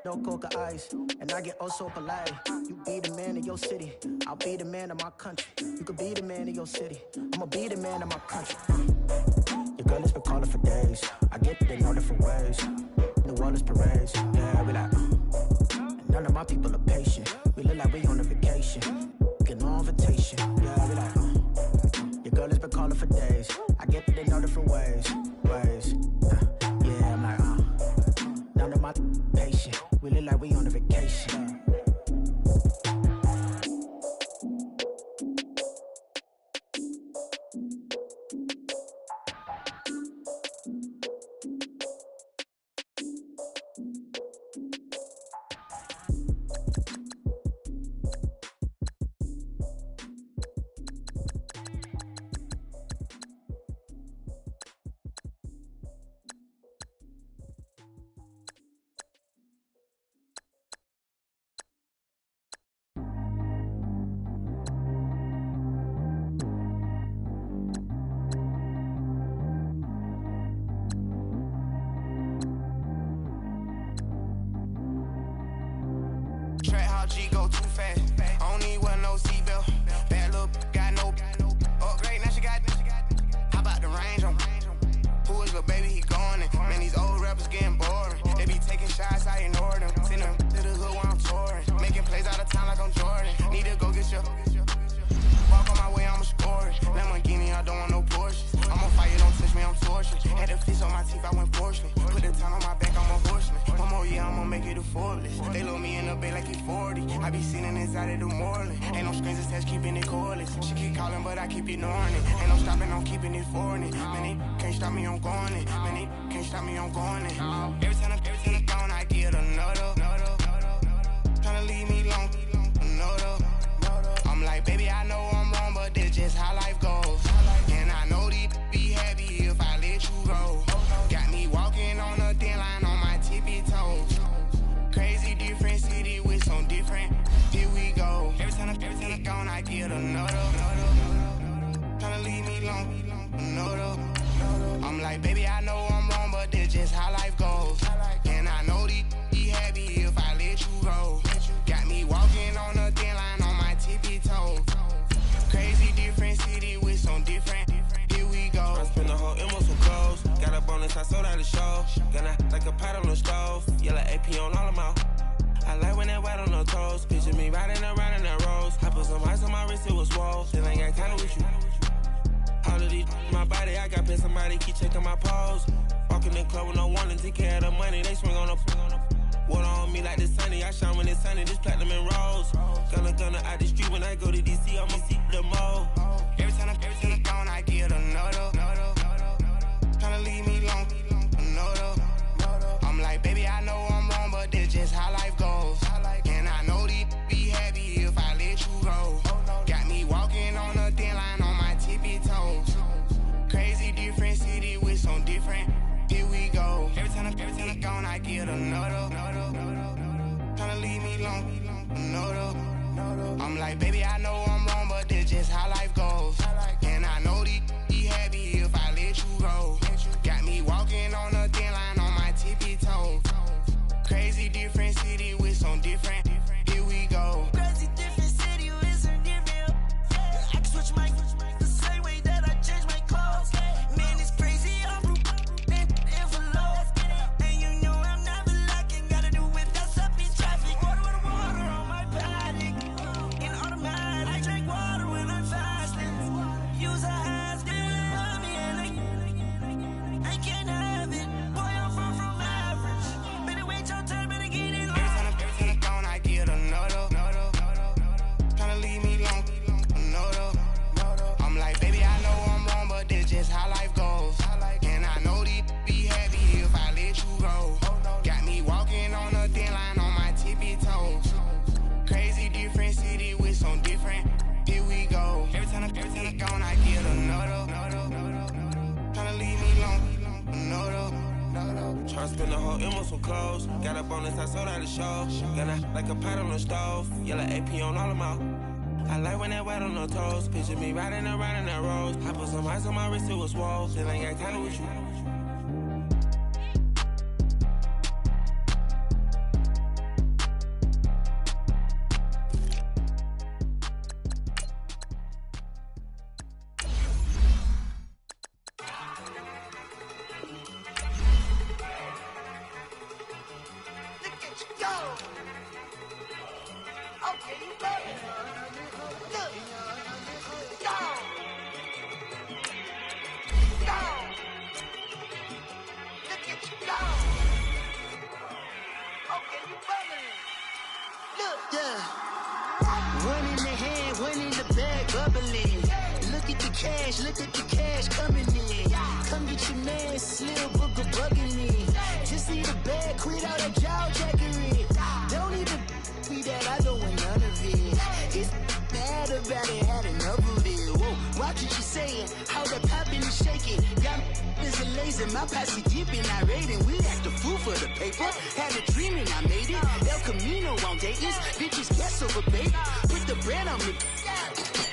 No coca ice, and I get oh so polite. You be the man of your city, I'll be the man of my country. You could be the man of your city, I'ma be the man of my country. Your girl has been calling for days. I get it in all different ways. New Orleans parades, yeah, we like. None of my people are patient. We look like we on a vacation. Get no invitation, yeah, we like. Your girl has been calling for days. I get it in all different ways. Yeah, I'm like, none of my patient. We look like we on a vacation. G go too fast. I don't need one no seatbelt. Bad little got no upgrade. Now she got. How about the range on? Who is the baby? He going in. Man, these old rappers getting boring. They be taking shots, I ignore them. Send them to the hood while I'm touring. Making plays out of town like I'm Jordan. Need to go get your. Walk on my way, I'ma score it. Lamborghini, I don't want no Porsche. I'm on fire, don't touch me, I'm tortured. Had the fish on my teeth, I went fortunate. Put the town on my back, I'm a horseman. One more year, I'ma make it a Forbes. They load me in the bay like he's 40. I be sitting inside of the Moreland. Ain't no strings attached, keeping it cordless. She keep calling, but I keep ignoring it. Ain't no stopping, I'm keeping it for it. Man, they can't stop me, I'm going it. Man, they can't stop me, I'm going it. Every time I'm gone, I get another. Tryna leave me alone, another. I'm like, baby, I know I'm wrong, but that's just how life goes. And I know these be happy if I let you go. Got me walking on a thin line on my tippy toes. Crazy different city with some different. Here we go. Every time I'm gone, I get another. Tryna leave me alone, another. I'm like, baby, I know I'm wrong, but that's just how life goes. And I know these be happy if I let you go. Got me walking on a thin line on my tippy toes. Crazy different city with some different. Here we go. I spent the whole M on some clothes. Got up on this, I sold out the show. Gonna like a pot on the stove. Yellow AP on all of my. I like when that white on the toes. Picture me riding around in that rose. I put some ice on my wrist, it was swole. Still ain't got kinda with you. All of these my body, I got paid somebody keep checking my pose. Walking in the club with no warning, take care of the money. They swing on the. Water on me like the sunny, I shine when it's sunny, this platinum and rose. Gonna out the street when I go to DC, I'ma see the mall. Every time I'm gone, I get another. Tryna leave me alone, another. I'm like, baby, I know I'm wrong, but that's just how life goes. And I know these be happy if I let you go. Got me walking on a thin line on my tippy toes. Crazy another. Tryna leave me alone, another. I'm like, baby, I know I'm wrong, but this just how life goes. And I know these be happy if I let you go. Got me walking on a thin line on my tippy toes. Crazy different city with some different. Here we go. Crazy different city with some different. I can switch my the same way that I change my clothes. Man, it's crazy. I'm envelope. And you know I'm never lacking. Gotta do with that stuff in traffic. Water on my body. In automatic. I drink water when I'm fasting. Use a has to love me and I can't have it. Boy, I'm far from average. Better wait your turn, better get in line. Every time I'm gone, I get another. Tryna leave me alone, another. I'm like, baby, I know I'm wrong, but this just how life goes. And I know these be happy if I let you go. Got me walking on a thin line on my tippy toes. Crazy different city with some different. Here we go. Every time I'm gone, I get another. Tryna leave me alone, another. Tryna spend the whole M on some clothes. Got up on this, I sold out the show. Got out like a pot on the stove. Yellow AP on all of my. I like when that wet on the toes. Picture me riding around in that rose. I put some ice on my wrist, it was swole. Still ain't got time with you. One in the hand, one in the bag, bubbling. Look at the cash coming in. Come get your man, Slim Booker bugging me. Just need a bag, quit all that jaw jackery. Don't need to be that, I don't want none of it. It's bad about it, had enough of it. Whoa, watch what you saying, how that poppin' and shaking. Got is a lazy, my posse dipping, I raiding. We act a fool for the paper. Had a dream and I made it. El Camino on Dayton's, bitches guess over baby. Put the bread on me,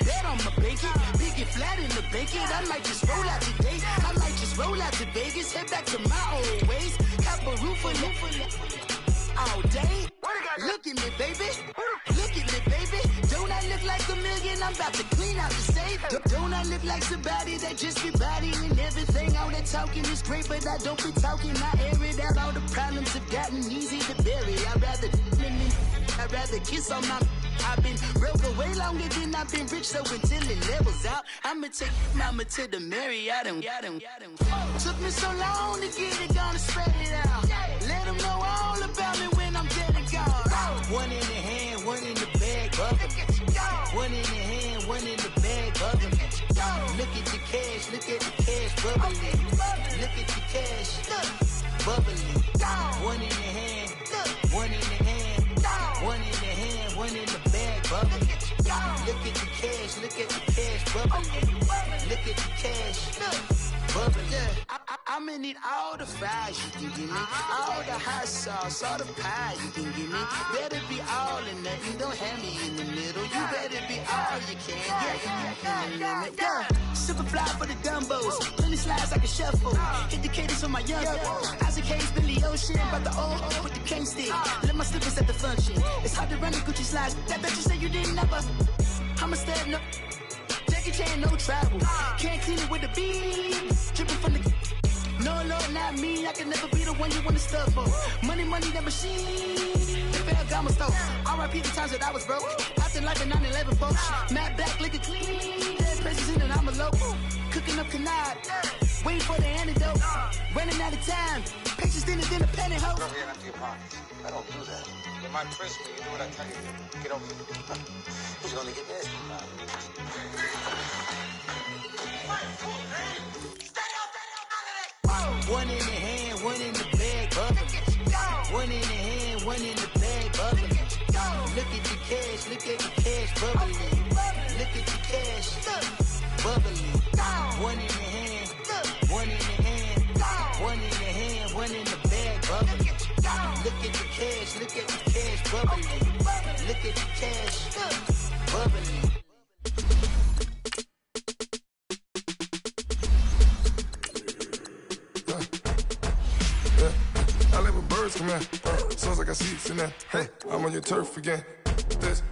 bet on my bacon. Big and flat in the bacon. I might just roll out today. I might just roll out to Vegas. Head back to my old ways. Cap a roof for all day. Look at me, baby. Look at me, baby. Don't I look like a million? I'm about to clean out the safe. Don't I look like somebody that just be bodying everything? All that talking is great, but I don't be talking. I air it out. All the problems have gotten easy to bury. I'd rather kiss on my. I've been broke way longer than I've been rich, so until it levels out, I'ma take mama to the Marriott and took me so long to get it, gonna spread it out. Let them know all about me when I'm dead and gone. One in the hand, one in the bag, bubbling. One in the hand, one in the bag, bubbling. Look at the cash, bubbling. Look at the cash, bubbling. One in the hand, one in the hand, one in the hand, one in the bag, bubbling. Look at the cash, bubbling. Look at the cash, bubbling. I'ma need all the fries you can give me, all the hot sauce, all the pie you can give me. Better be all in nothing, don't have me in the middle. You better be all you can. Yeah. Super fly for the dumbos, plenty slides like a shuffle. Hit the cadence on my young. Isaac Hayes, Billy Ocean, but the old with the cane stick. Let my slippers at the function. It's hard to run the Gucci slides. That bet you say you didn't never. I'ma stand up. Jackie Chan, no travel. Can't clean it with the beat. Dripping from the. No, Lord, not me. I can never be the one you wanna stuff for. Money, that machine. The Ferragamo store. R.I.P. the times that I was broke. After life in 9/11, folks. Matte black, liquor clean. Dead president and I'm a local. Cooking up canard. Waiting for the antidote. Running out of time. Patience thinner than a penny hoe. Go here empty your pockets. I don't do that. You might twist me. You do what I tell you to. Get over here. Who's gonna get nasty? One in the hand, one in the bag, bubbling. One in the hand, one in the bag, bubbling. Look at the cash, bubbling. Look at the cash, bubbling. One in the hand, one in the hand, one in the hand, one in the bag, bubbling. Look at the cash bubbling. Look at the cash bubbling. I live with birds come in. Sounds like I see seats in there. Hey, I'm on your turf again. This